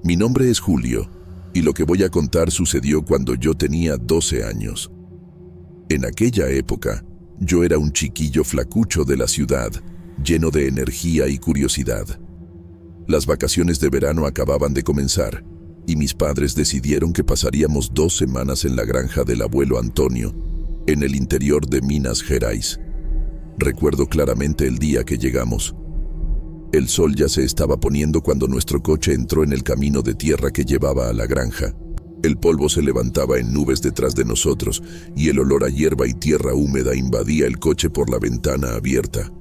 Mi nombre es Julio, y lo que voy a contar sucedió cuando yo tenía 12 años. En aquella época, yo era un chiquillo flacucho de la ciudad, lleno de energía y curiosidad. Las vacaciones de verano acababan de comenzar, y mis padres decidieron que pasaríamos 2 semanas en la granja del abuelo Antonio, en el interior de Minas Gerais. Recuerdo claramente el día que llegamos. El sol ya se estaba poniendo cuando nuestro coche entró en el camino de tierra que llevaba a la granja. El polvo se levantaba en nubes detrás de nosotros y el olor a hierba y tierra húmeda invadía el coche por la ventana abierta.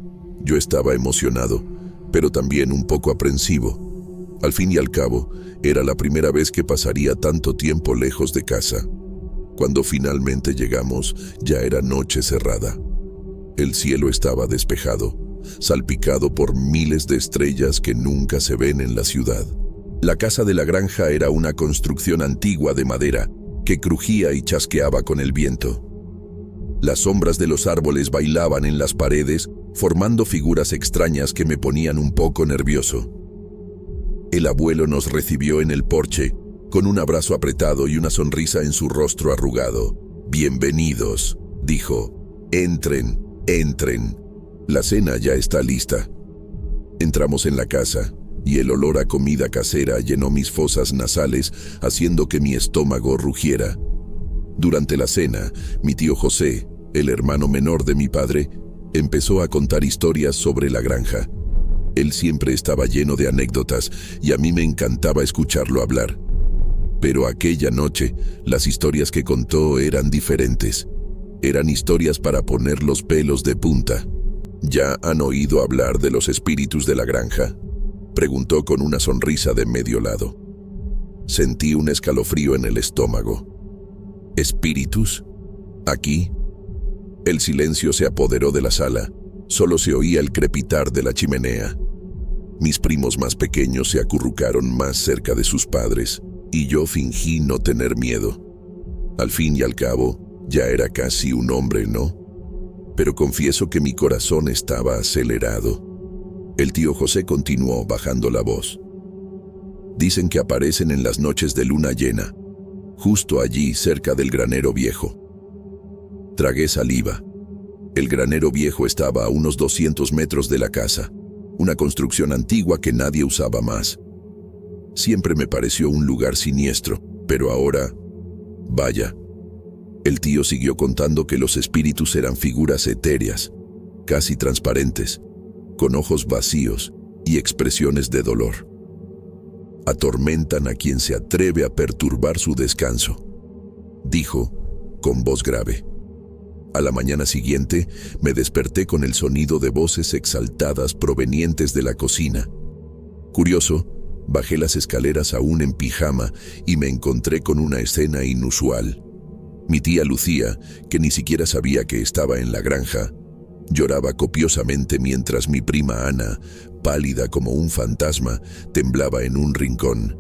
Yo estaba emocionado, pero también un poco aprensivo. Al fin y al cabo, era la primera vez que pasaría tanto tiempo lejos de casa. Cuando finalmente llegamos, ya era noche cerrada. El cielo estaba despejado, salpicado por miles de estrellas que nunca se ven en la ciudad. La casa de la granja era una construcción antigua de madera que crujía y chasqueaba con el viento. Las sombras de los árboles bailaban en las paredes, formando figuras extrañas que me ponían un poco nervioso. El abuelo nos recibió en el porche, con un abrazo apretado y una sonrisa en su rostro arrugado. «Bienvenidos», dijo. «Entren, entren. La cena ya está lista». Entramos en la casa, y el olor a comida casera llenó mis fosas nasales, haciendo que mi estómago rugiera. Durante la cena, mi tío José, el hermano menor de mi padre, empezó a contar historias sobre la granja. Él siempre estaba lleno de anécdotas, y a mí me encantaba escucharlo hablar. Pero aquella noche, las historias que contó eran diferentes. Eran historias para poner los pelos de punta. ¿Ya han oído hablar de los espíritus de la granja?, preguntó con una sonrisa de medio lado. Sentí un escalofrío en el estómago. ¿Espíritus? ¿Aquí? El silencio se apoderó de la sala. Solo se oía el crepitar de la chimenea. Mis primos más pequeños se acurrucaron más cerca de sus padres, y yo fingí no tener miedo. Al fin y al cabo, ya era casi un hombre, ¿no? Pero confieso que mi corazón estaba acelerado. El tío José continuó bajando la voz. Dicen que aparecen en las noches de luna llena, justo allí cerca del granero viejo. Tragué saliva. El granero viejo estaba a unos 200 metros de la casa, una construcción antigua que nadie usaba más. Siempre me pareció un lugar siniestro, pero ahora, vaya. El tío siguió contando que los espíritus eran figuras etéreas, casi transparentes, con ojos vacíos y expresiones de dolor. Atormentan a quien se atreve a perturbar su descanso, dijo con voz grave. A la mañana siguiente me desperté con el sonido de voces exaltadas provenientes de la cocina. Curioso, bajé las escaleras aún en pijama y me encontré con una escena inusual. Mi tía Lucía, que ni siquiera sabía que estaba en la granja, lloraba copiosamente mientras mi prima Ana, pálida como un fantasma, temblaba en un rincón.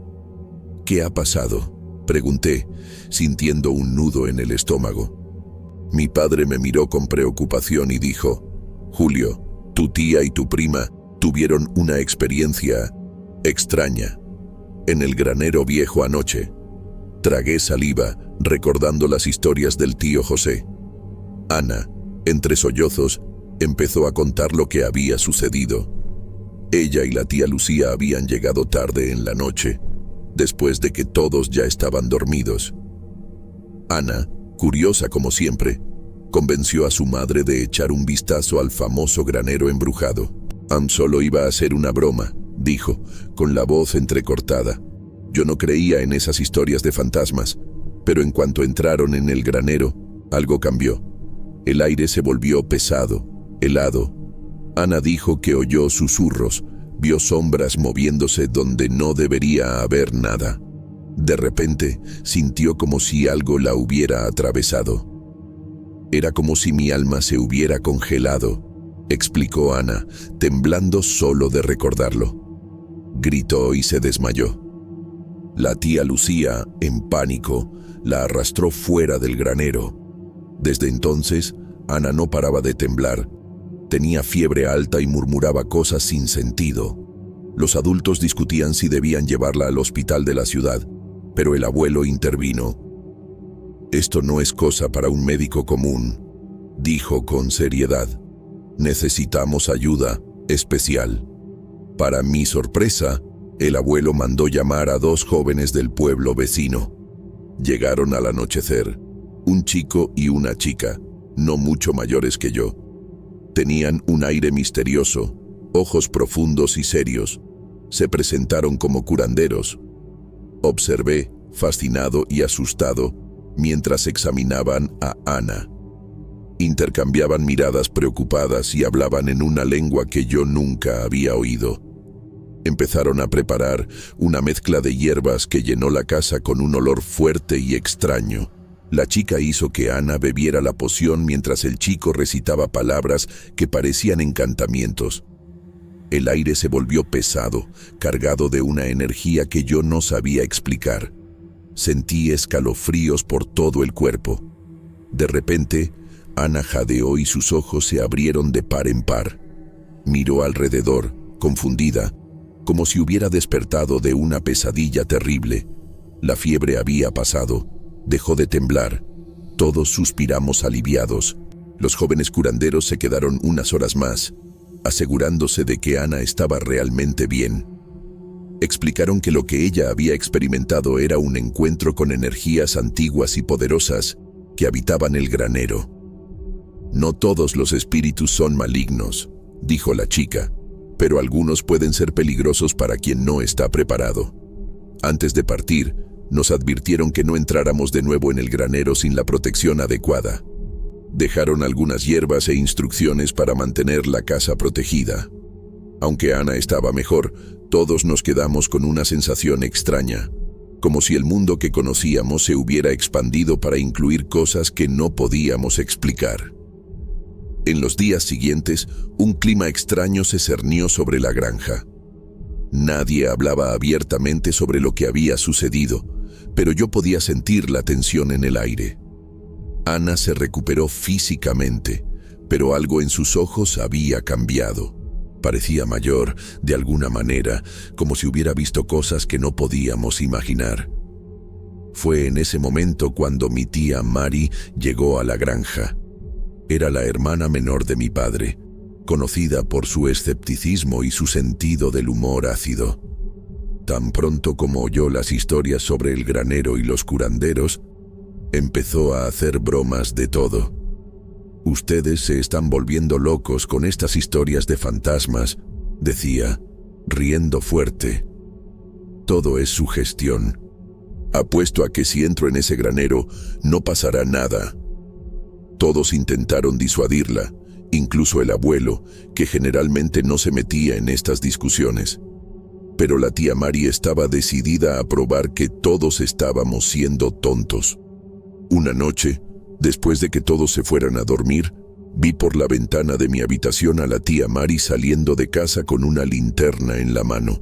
«¿Qué ha pasado?», pregunté, sintiendo un nudo en el estómago. Mi padre me miró con preocupación y dijo: «Julio, tu tía y tu prima tuvieron una experiencia extraña en el granero viejo anoche». Tragué saliva, recordando las historias del tío José. Ana, entre sollozos, empezó a contar lo que había sucedido. Ella y la tía Lucía habían llegado tarde en la noche, después de que todos ya estaban dormidos. Ana, curiosa como siempre, convenció a su madre de echar un vistazo al famoso granero embrujado. Solo iba a ser una broma, dijo, con la voz entrecortada. Yo no creía en esas historias de fantasmas, pero en cuanto entraron en el granero, algo cambió. El aire se volvió pesado, helado. Ana dijo que oyó susurros, vio sombras moviéndose donde no debería haber nada. De repente, sintió como si algo la hubiera atravesado. Era como si mi alma se hubiera congelado, explicó Ana, temblando solo de recordarlo. Gritó y se desmayó. La tía Lucía, en pánico, la arrastró fuera del granero. Desde entonces, Ana no paraba de temblar. Tenía fiebre alta y murmuraba cosas sin sentido. Los adultos discutían si debían llevarla al hospital de la ciudad, pero el abuelo intervino. «Esto no es cosa para un médico común», dijo con seriedad. «Necesitamos ayuda especial». Para mi sorpresa, el abuelo mandó llamar a 2 jóvenes del pueblo vecino. Llegaron al anochecer, un chico y una chica, no mucho mayores que yo. Tenían un aire misterioso, ojos profundos y serios. Se presentaron como curanderos. Observé, fascinado y asustado, mientras examinaban a Ana. Intercambiaban miradas preocupadas y hablaban en una lengua que yo nunca había oído. Empezaron a preparar una mezcla de hierbas que llenó la casa con un olor fuerte y extraño. La chica hizo que Ana bebiera la poción mientras el chico recitaba palabras que parecían encantamientos. El aire se volvió pesado, cargado de una energía que yo no sabía explicar. Sentí escalofríos por todo el cuerpo. De repente, Ana jadeó y sus ojos se abrieron de par en par. Miró alrededor, confundida, como si hubiera despertado de una pesadilla terrible. La fiebre había pasado, dejó de temblar. Todos suspiramos aliviados. Los jóvenes curanderos se quedaron unas horas más, asegurándose de que Ana estaba realmente bien. Explicaron que lo que ella había experimentado era un encuentro con energías antiguas y poderosas que habitaban el granero. «No todos los espíritus son malignos», dijo la chica, «pero algunos pueden ser peligrosos para quien no está preparado». Antes de partir, nos advirtieron que no entráramos de nuevo en el granero sin la protección adecuada. Dejaron algunas hierbas e instrucciones para mantener la casa protegida. Aunque Ana estaba mejor, todos nos quedamos con una sensación extraña, como si el mundo que conocíamos se hubiera expandido para incluir cosas que no podíamos explicar. En los días siguientes, un clima extraño se cernió sobre la granja. Nadie hablaba abiertamente sobre lo que había sucedido, pero yo podía sentir la tensión en el aire. Ana se recuperó físicamente, pero algo en sus ojos había cambiado. Parecía mayor, de alguna manera, como si hubiera visto cosas que no podíamos imaginar. Fue en ese momento cuando mi tía Mari llegó a la granja. Era la hermana menor de mi padre, conocida por su escepticismo y su sentido del humor ácido. Tan pronto como oyó las historias sobre el granero y los curanderos, empezó a hacer bromas de todo. «Ustedes se están volviendo locos con estas historias de fantasmas», decía, riendo fuerte. «Todo es sugestión. Apuesto a que si entro en ese granero, no pasará nada». Todos intentaron disuadirla, incluso el abuelo, que generalmente no se metía en estas discusiones. Pero la tía Mari estaba decidida a probar que todos estábamos siendo tontos. Una noche, después de que todos se fueran a dormir, vi por la ventana de mi habitación a la tía Mari saliendo de casa con una linterna en la mano.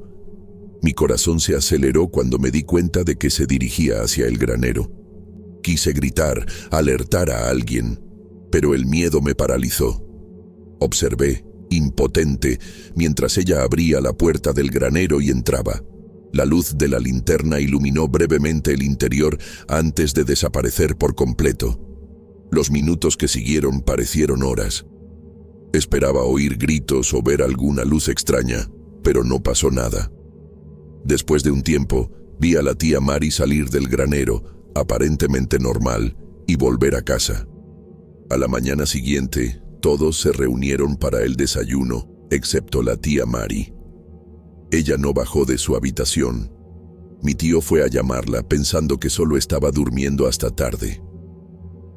Mi corazón se aceleró cuando me di cuenta de que se dirigía hacia el granero. Quise gritar, alertar a alguien, pero el miedo me paralizó. Observé, impotente, mientras ella abría la puerta del granero y entraba. La luz de la linterna iluminó brevemente el interior antes de desaparecer por completo. Los minutos que siguieron parecieron horas. Esperaba oír gritos o ver alguna luz extraña, pero no pasó nada. Después de un tiempo, vi a la tía Mari salir del granero, aparentemente normal, y volver a casa. A la mañana siguiente, todos se reunieron para el desayuno, excepto la tía Mari. Ella no bajó de su habitación. Mi tío fue a llamarla pensando que solo estaba durmiendo hasta tarde.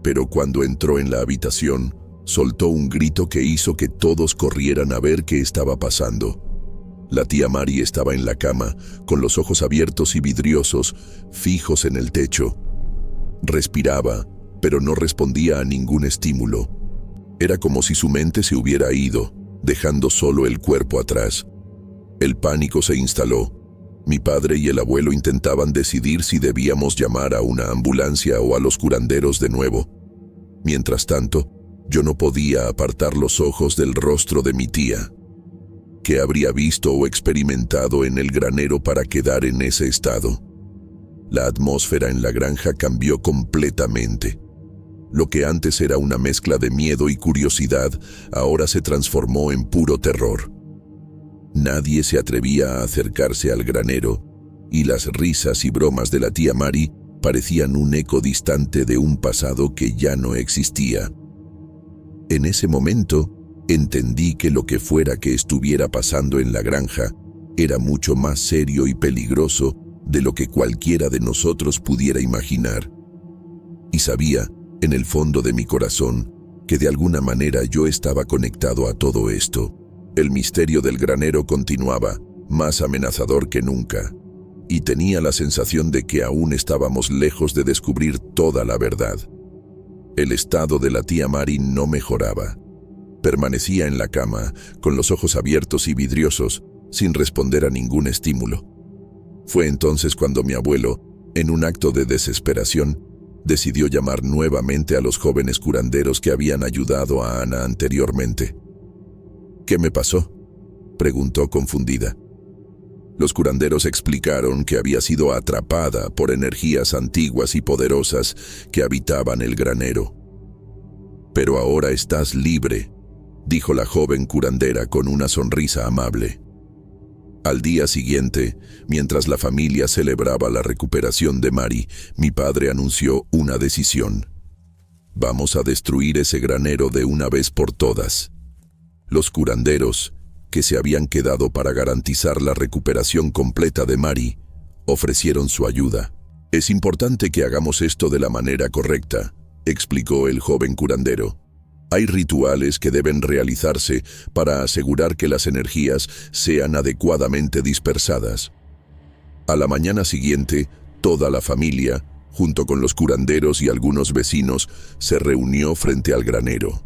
Pero cuando entró en la habitación, soltó un grito que hizo que todos corrieran a ver qué estaba pasando. La tía Mari estaba en la cama, con los ojos abiertos y vidriosos, fijos en el techo. Respiraba, pero no respondía a ningún estímulo. Era como si su mente se hubiera ido, dejando solo el cuerpo atrás. El pánico se instaló. Mi padre y el abuelo intentaban decidir si debíamos llamar a una ambulancia o a los curanderos de nuevo. Mientras tanto, yo no podía apartar los ojos del rostro de mi tía. ¿Qué habría visto o experimentado en el granero para quedar en ese estado? La atmósfera en la granja cambió completamente. Lo que antes era una mezcla de miedo y curiosidad, ahora se transformó en puro terror. Nadie se atrevía a acercarse al granero, y las risas y bromas de la tía Mari parecían un eco distante de un pasado que ya no existía. En ese momento, entendí que lo que fuera que estuviera pasando en la granja era mucho más serio y peligroso de lo que cualquiera de nosotros pudiera imaginar. Y sabía, en el fondo de mi corazón, que de alguna manera yo estaba conectado a todo esto. El misterio del granero continuaba, más amenazador que nunca, y tenía la sensación de que aún estábamos lejos de descubrir toda la verdad. El estado de la tía Mari no mejoraba. Permanecía en la cama, con los ojos abiertos y vidriosos, sin responder a ningún estímulo. Fue entonces cuando mi abuelo, en un acto de desesperación, decidió llamar nuevamente a los jóvenes curanderos que habían ayudado a Ana anteriormente. «¿Qué me pasó?», preguntó confundida. Los curanderos explicaron que había sido atrapada por energías antiguas y poderosas que habitaban el granero. «Pero ahora estás libre», dijo la joven curandera con una sonrisa amable. Al día siguiente, mientras la familia celebraba la recuperación de Mari, mi padre anunció una decisión. «Vamos a destruir ese granero de una vez por todas». Los curanderos, que se habían quedado para garantizar la recuperación completa de Mari, ofrecieron su ayuda. «Es importante que hagamos esto de la manera correcta», explicó el joven curandero. «Hay rituales que deben realizarse para asegurar que las energías sean adecuadamente dispersadas». A la mañana siguiente, toda la familia, junto con los curanderos y algunos vecinos, se reunió frente al granero.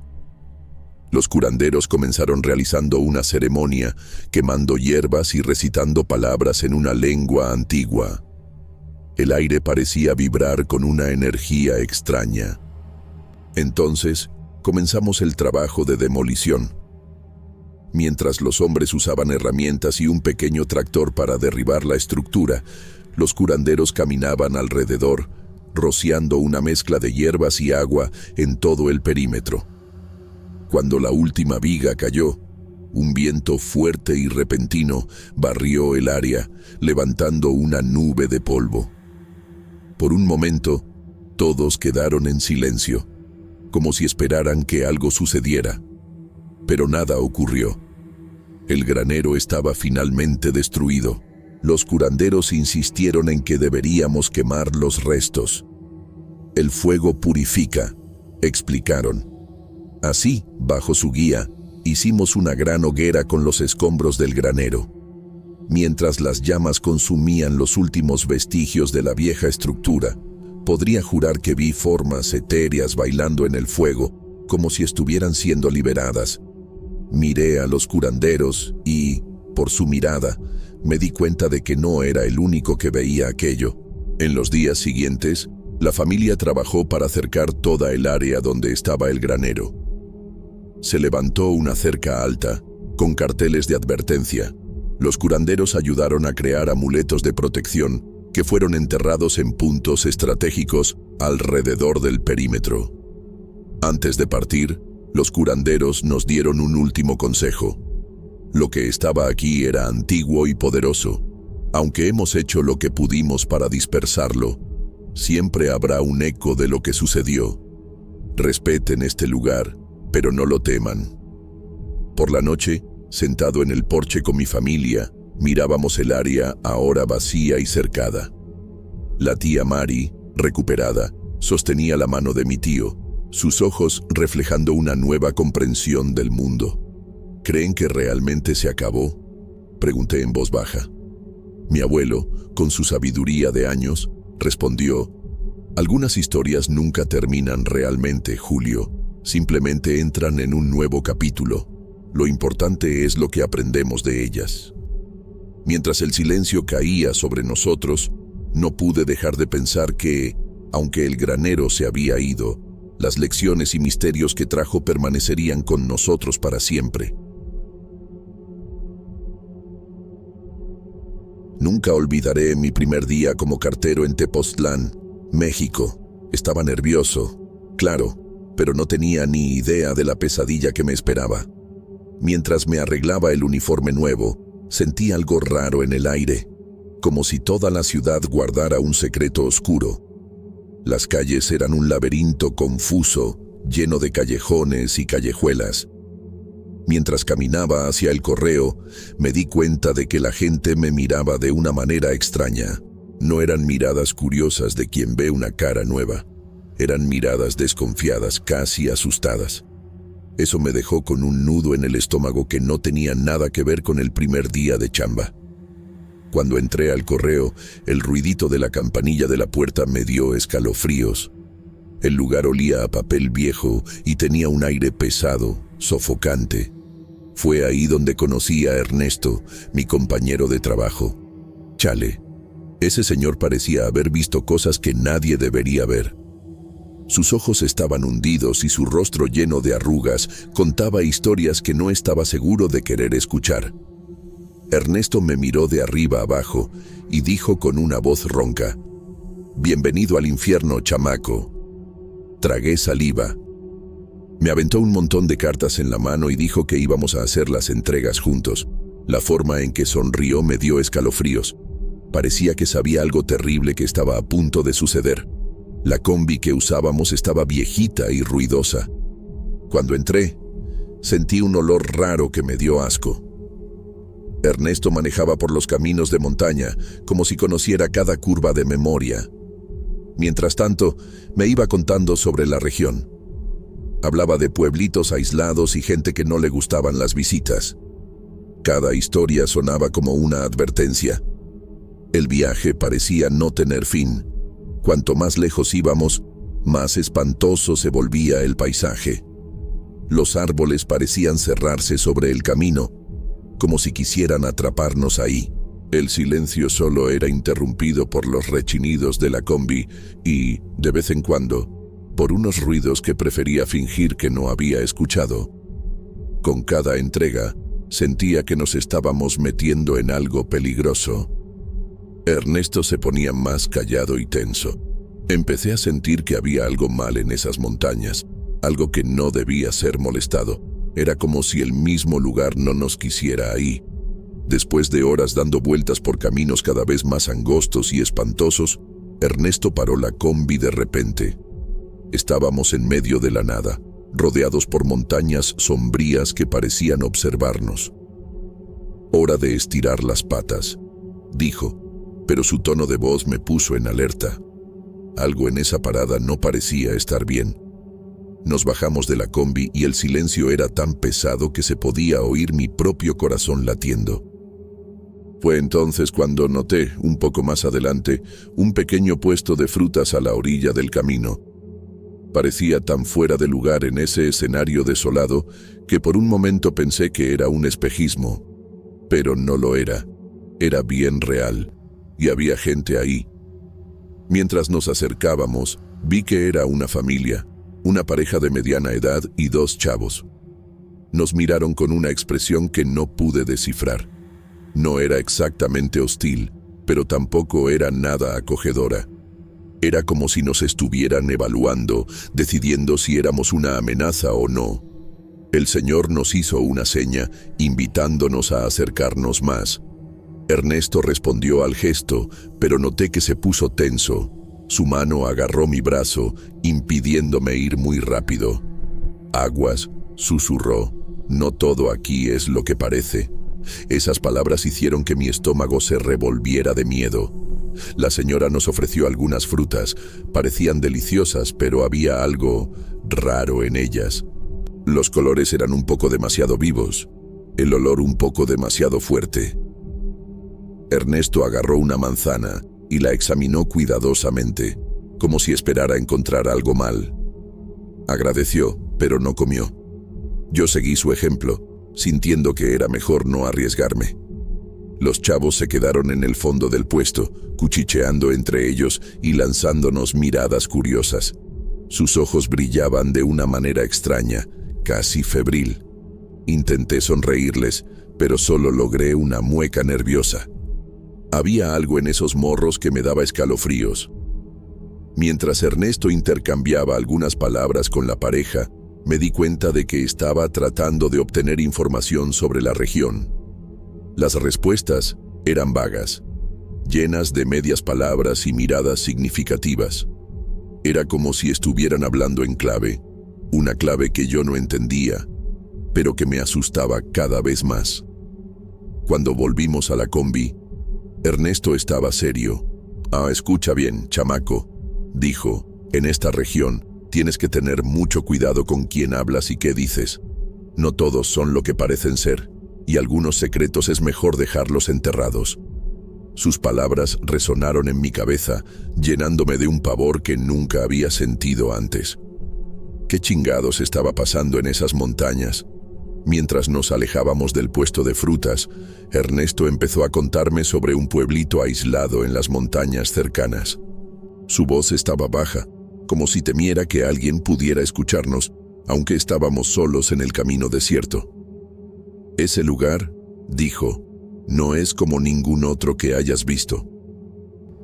Los curanderos comenzaron realizando una ceremonia, quemando hierbas y recitando palabras en una lengua antigua. El aire parecía vibrar con una energía extraña. Entonces, comenzamos el trabajo de demolición. Mientras los hombres usaban herramientas y un pequeño tractor para derribar la estructura, los curanderos caminaban alrededor, rociando una mezcla de hierbas y agua en todo el perímetro. Cuando la última viga cayó, un viento fuerte y repentino barrió el área, levantando una nube de polvo. Por un momento, todos quedaron en silencio, como si esperaran que algo sucediera. Pero nada ocurrió. El granero estaba finalmente destruido. Los curanderos insistieron en que deberíamos quemar los restos. «El fuego purifica», explicaron. Así, bajo su guía, hicimos una gran hoguera con los escombros del granero. Mientras las llamas consumían los últimos vestigios de la vieja estructura, podría jurar que vi formas etéreas bailando en el fuego, como si estuvieran siendo liberadas. Miré a los curanderos y, por su mirada, me di cuenta de que no era el único que veía aquello. En los días siguientes, la familia trabajó para cercar toda el área donde estaba el granero. Se levantó una cerca alta, con carteles de advertencia. Los curanderos ayudaron a crear amuletos de protección que fueron enterrados en puntos estratégicos alrededor del perímetro. Antes de partir, los curanderos nos dieron un último consejo. Lo que estaba aquí era antiguo y poderoso. Aunque hemos hecho lo que pudimos para dispersarlo, siempre habrá un eco de lo que sucedió. Respeten este lugar, pero no lo teman. Por la noche, sentado en el porche con mi familia, mirábamos el área ahora vacía y cercada. La tía Mari, recuperada, sostenía la mano de mi tío, sus ojos reflejando una nueva comprensión del mundo. «¿Creen que realmente se acabó?», pregunté en voz baja. Mi abuelo, con su sabiduría de años, respondió: «Algunas historias nunca terminan realmente, Julio. Simplemente entran en un nuevo capítulo. Lo importante es lo que aprendemos de ellas». Mientras el silencio caía sobre nosotros, no pude dejar de pensar que, aunque el granero se había ido, las lecciones y misterios que trajo permanecerían con nosotros para siempre. Nunca olvidaré mi primer día como cartero en Tepoztlán, México. Estaba nervioso, claro, pero no tenía ni idea de la pesadilla que me esperaba. Mientras me arreglaba el uniforme nuevo, sentí algo raro en el aire, como si toda la ciudad guardara un secreto oscuro. Las calles eran un laberinto confuso, lleno de callejones y callejuelas. Mientras caminaba hacia el correo, me di cuenta de que la gente me miraba de una manera extraña. No eran miradas curiosas de quien ve una cara nueva. Eran miradas desconfiadas, casi asustadas. Eso me dejó con un nudo en el estómago que no tenía nada que ver con el primer día de chamba. Cuando entré al correo, el ruidito de la campanilla de la puerta me dio escalofríos. El lugar olía a papel viejo y tenía un aire pesado, sofocante. Fue ahí donde conocí a Ernesto, mi compañero de trabajo. Chale, ese señor parecía haber visto cosas que nadie debería ver. Sus ojos estaban hundidos y su rostro lleno de arrugas contaba historias que no estaba seguro de querer escuchar. Ernesto me miró de arriba abajo y dijo con una voz ronca: «Bienvenido al infierno, chamaco». Tragué saliva. Me aventó un montón de cartas en la mano y dijo que íbamos a hacer las entregas juntos. La forma en que sonrió me dio escalofríos. Parecía que sabía algo terrible que estaba a punto de suceder. La combi que usábamos estaba viejita y ruidosa. Cuando entré, sentí un olor raro que me dio asco. Ernesto manejaba por los caminos de montaña, como si conociera cada curva de memoria. Mientras tanto, me iba contando sobre la región. Hablaba de pueblitos aislados y gente que no le gustaban las visitas. Cada historia sonaba como una advertencia. El viaje parecía no tener fin. Cuanto más lejos íbamos, más espantoso se volvía el paisaje. Los árboles parecían cerrarse sobre el camino, como si quisieran atraparnos ahí. El silencio solo era interrumpido por los rechinidos de la combi y, de vez en cuando, por unos ruidos que prefería fingir que no había escuchado. Con cada entrega, sentía que nos estábamos metiendo en algo peligroso. Ernesto se ponía más callado y tenso. Empecé a sentir que había algo mal en esas montañas, algo que no debía ser molestado. Era como si el mismo lugar no nos quisiera ahí. Después de horas dando vueltas por caminos cada vez más angostos y espantosos, Ernesto paró la combi de repente. Estábamos en medio de la nada, rodeados por montañas sombrías que parecían observarnos. «Hora de estirar las patas», dijo, pero su tono de voz me puso en alerta. Algo en esa parada no parecía estar bien. Nos bajamos de la combi y el silencio era tan pesado que se podía oír mi propio corazón latiendo. Fue entonces cuando noté, un poco más adelante, un pequeño puesto de frutas a la orilla del camino. Parecía tan fuera de lugar en ese escenario desolado que por un momento pensé que era un espejismo. Pero no lo era. Era bien real. Y había gente ahí. Mientras nos acercábamos, vi que era una familia, una pareja de mediana edad y 2 chavos. Nos miraron con una expresión que no pude descifrar. No era exactamente hostil, pero tampoco era nada acogedora. Era como si nos estuvieran evaluando, decidiendo si éramos una amenaza o no. El señor nos hizo una seña, invitándonos a acercarnos más. Ernesto respondió al gesto, pero noté que se puso tenso. Su mano agarró mi brazo, impidiéndome ir muy rápido. «Aguas», susurró, «no todo aquí es lo que parece». Esas palabras hicieron que mi estómago se revolviera de miedo. La señora nos ofreció algunas frutas. Parecían deliciosas, pero había algo raro en ellas. Los colores eran un poco demasiado vivos, el olor un poco demasiado fuerte. Ernesto agarró una manzana y la examinó cuidadosamente, como si esperara encontrar algo mal. Agradeció, pero no comió. Yo seguí su ejemplo, sintiendo que era mejor no arriesgarme. Los chavos se quedaron en el fondo del puesto, cuchicheando entre ellos y lanzándonos miradas curiosas. Sus ojos brillaban de una manera extraña, casi febril. Intenté sonreírles, pero solo logré una mueca nerviosa. Había algo en esos morros que me daba escalofríos. Mientras Ernesto intercambiaba algunas palabras con la pareja, me di cuenta de que estaba tratando de obtener información sobre la región. Las respuestas eran vagas, llenas de medias palabras y miradas significativas. Era como si estuvieran hablando en clave, una clave que yo no entendía, pero que me asustaba cada vez más. Cuando volvimos a la combi, Ernesto estaba serio. Escucha bien, chamaco, dijo, en esta región tienes que tener mucho cuidado con quién hablas y qué dices. No todos son lo que parecen ser, y algunos secretos es mejor dejarlos enterrados. Sus palabras resonaron en mi cabeza, llenándome de un pavor que nunca había sentido antes. ¿Qué chingados estaba pasando en esas montañas? Mientras nos alejábamos del puesto de frutas, Ernesto empezó a contarme sobre un pueblito aislado en las montañas cercanas. Su voz estaba baja, como si temiera que alguien pudiera escucharnos, aunque estábamos solos en el camino desierto. Ese lugar, dijo, no es como ningún otro que hayas visto.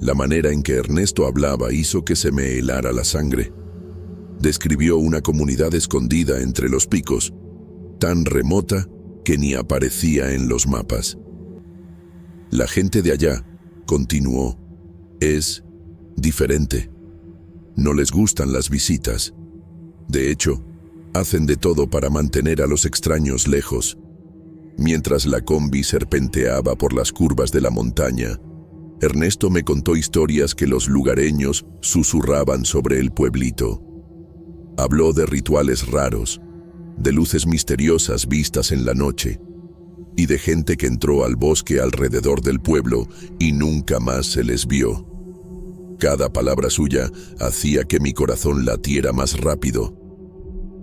La manera en que Ernesto hablaba hizo que se me helara la sangre. Describió una comunidad escondida entre los picos, tan remota que ni aparecía en los mapas. La gente de allá, continuó, es diferente. No les gustan las visitas. De hecho, hacen de todo para mantener a los extraños lejos. Mientras la combi serpenteaba por las curvas de la montaña, Ernesto me contó historias que los lugareños susurraban sobre el pueblito. Habló de rituales raros, de luces misteriosas vistas en la noche, y de gente que entró al bosque alrededor del pueblo y nunca más se les vio. Cada palabra suya hacía que mi corazón latiera más rápido.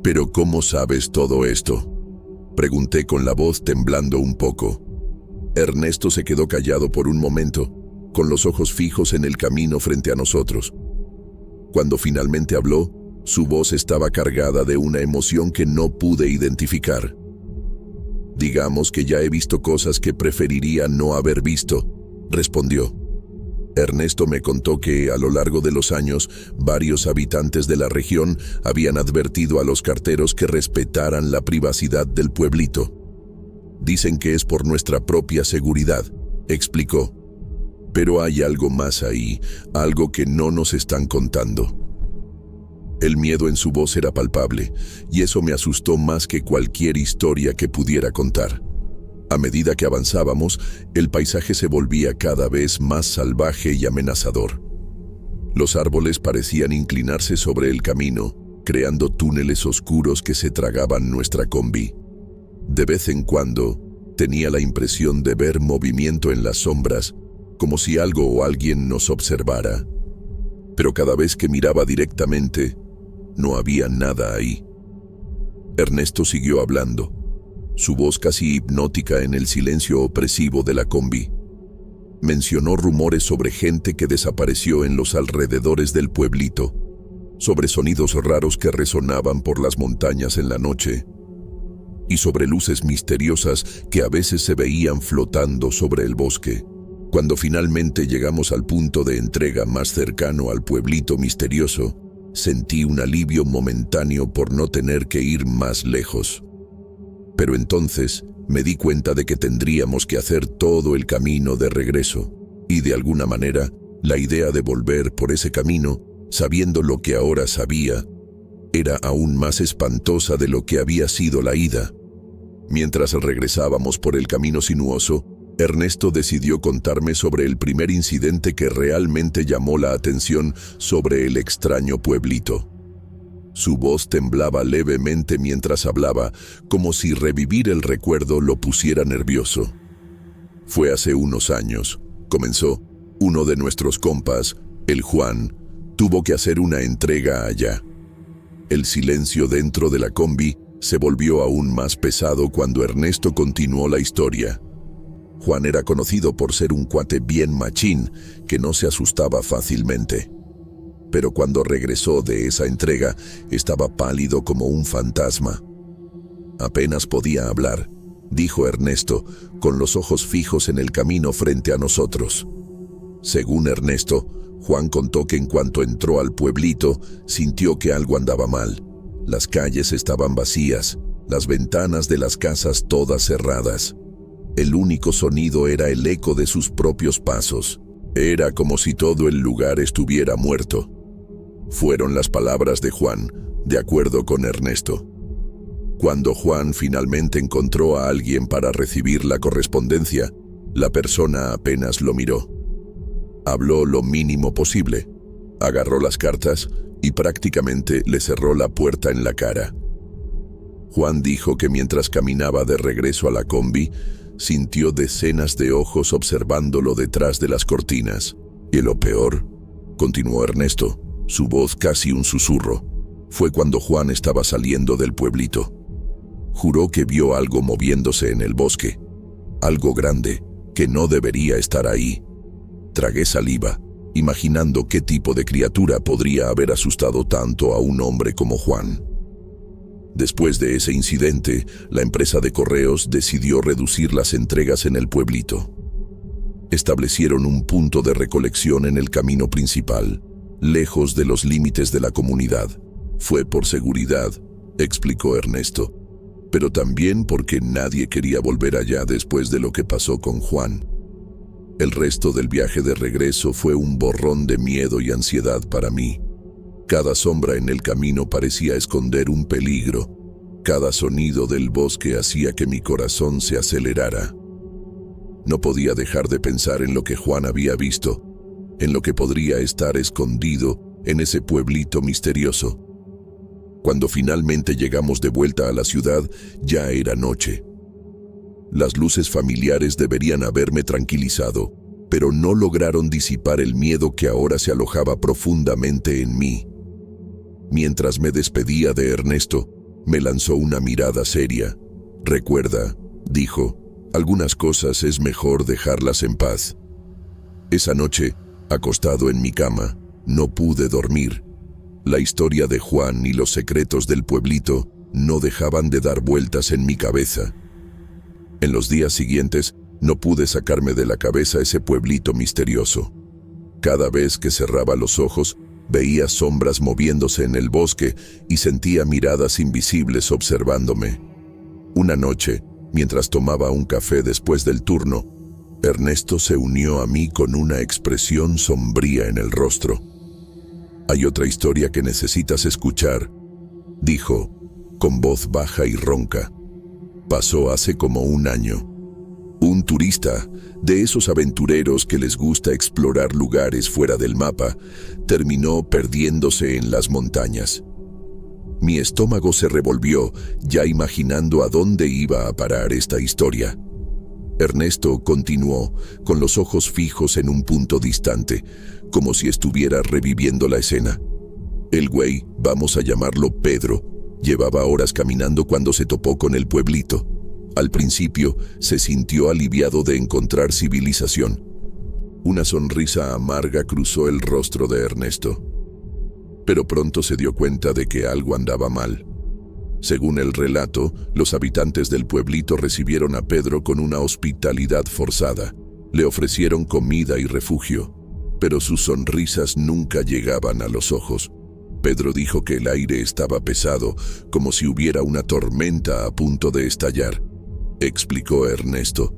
«¿Pero cómo sabes todo esto?», pregunté con la voz temblando un poco. Ernesto se quedó callado por un momento, con los ojos fijos en el camino frente a nosotros. Cuando finalmente habló, su voz estaba cargada de una emoción que no pude identificar. «Digamos que ya he visto cosas que preferiría no haber visto», respondió. Ernesto me contó que, a lo largo de los años, varios habitantes de la región habían advertido a los carteros que respetaran la privacidad del pueblito. «Dicen que es por nuestra propia seguridad», explicó. «Pero hay algo más ahí, algo que no nos están contando». El miedo en su voz era palpable, y eso me asustó más que cualquier historia que pudiera contar. A medida que avanzábamos, el paisaje se volvía cada vez más salvaje y amenazador. Los árboles parecían inclinarse sobre el camino, creando túneles oscuros que se tragaban nuestra combi. De vez en cuando, tenía la impresión de ver movimiento en las sombras, como si algo o alguien nos observara. Pero cada vez que miraba directamente, no había nada ahí. Ernesto siguió hablando, su voz casi hipnótica en el silencio opresivo de la combi. Mencionó rumores sobre gente que desapareció en los alrededores del pueblito, sobre sonidos raros que resonaban por las montañas en la noche, y sobre luces misteriosas que a veces se veían flotando sobre el bosque. Cuando finalmente llegamos al punto de entrega más cercano al pueblito misterioso, sentí un alivio momentáneo por no tener que ir más lejos. Pero entonces me di cuenta de que tendríamos que hacer todo el camino de regreso, y de alguna manera, la idea de volver por ese camino, sabiendo lo que ahora sabía, era aún más espantosa de lo que había sido la ida. Mientras regresábamos por el camino sinuoso, Ernesto decidió contarme sobre el primer incidente que realmente llamó la atención sobre el extraño pueblito. Su voz temblaba levemente mientras hablaba, como si revivir el recuerdo lo pusiera nervioso. «Fue hace unos años», comenzó. «Uno de nuestros compas, el Juan, tuvo que hacer una entrega allá». El silencio dentro de la combi se volvió aún más pesado cuando Ernesto continuó la historia. Juan era conocido por ser un cuate bien machín, que no se asustaba fácilmente. Pero cuando regresó de esa entrega, estaba pálido como un fantasma. Apenas podía hablar, dijo Ernesto, con los ojos fijos en el camino frente a nosotros. Según Ernesto, Juan contó que en cuanto entró al pueblito, sintió que algo andaba mal. Las calles estaban vacías, las ventanas de las casas todas cerradas. El único sonido era el eco de sus propios pasos. Era como si todo el lugar estuviera muerto. Fueron las palabras de Juan, de acuerdo con Ernesto. Cuando Juan finalmente encontró a alguien para recibir la correspondencia, la persona apenas lo miró. Habló lo mínimo posible, agarró las cartas y prácticamente le cerró la puerta en la cara. Juan dijo que mientras caminaba de regreso a la combi, sintió decenas de ojos observándolo detrás de las cortinas. Y lo peor, continuó Ernesto, su voz casi un susurro, fue cuando Juan estaba saliendo del pueblito. Juró que vio algo moviéndose en el bosque, algo grande, que no debería estar ahí. Tragué saliva, imaginando qué tipo de criatura podría haber asustado tanto a un hombre como Juan. Después de ese incidente, la empresa de correos decidió reducir las entregas en el pueblito. Establecieron un punto de recolección en el camino principal, lejos de los límites de la comunidad. Fue por seguridad, explicó Ernesto, pero también porque nadie quería volver allá después de lo que pasó con Juan. El resto del viaje de regreso fue un borrón de miedo y ansiedad para mí. Cada sombra en el camino parecía esconder un peligro. Cada sonido del bosque hacía que mi corazón se acelerara. No podía dejar de pensar en lo que Juan había visto, en lo que podría estar escondido en ese pueblito misterioso. Cuando finalmente llegamos de vuelta a la ciudad, ya era noche. Las luces familiares deberían haberme tranquilizado, pero no lograron disipar el miedo que ahora se alojaba profundamente en mí. Mientras me despedía de Ernesto, me lanzó una mirada seria. «Recuerda», dijo, «algunas cosas es mejor dejarlas en paz». Esa noche, acostado en mi cama, no pude dormir. La historia de Juan y los secretos del pueblito no dejaban de dar vueltas en mi cabeza. En los días siguientes, no pude sacarme de la cabeza ese pueblito misterioso. Cada vez que cerraba los ojos, veía sombras moviéndose en el bosque y sentía miradas invisibles observándome. Una noche, mientras tomaba un café después del turno, Ernesto se unió a mí con una expresión sombría en el rostro. «Hay otra historia que necesitas escuchar», dijo, con voz baja y ronca. «Pasó hace como un año. Un turista, de esos aventureros que les gusta explorar lugares fuera del mapa, terminó perdiéndose en las montañas. Mi estómago se revolvió, ya imaginando a dónde iba a parar esta historia. Ernesto continuó, con los ojos fijos en un punto distante, como si estuviera reviviendo la escena. El güey, vamos a llamarlo Pedro, llevaba horas caminando cuando se topó con el pueblito. Al principio, se sintió aliviado de encontrar civilización. Una sonrisa amarga cruzó el rostro de Ernesto. Pero pronto se dio cuenta de que algo andaba mal. Según el relato, los habitantes del pueblito recibieron a Pedro con una hospitalidad forzada. Le ofrecieron comida y refugio, pero sus sonrisas nunca llegaban a los ojos. Pedro dijo que el aire estaba pesado, como si hubiera una tormenta a punto de estallar, explicó Ernesto.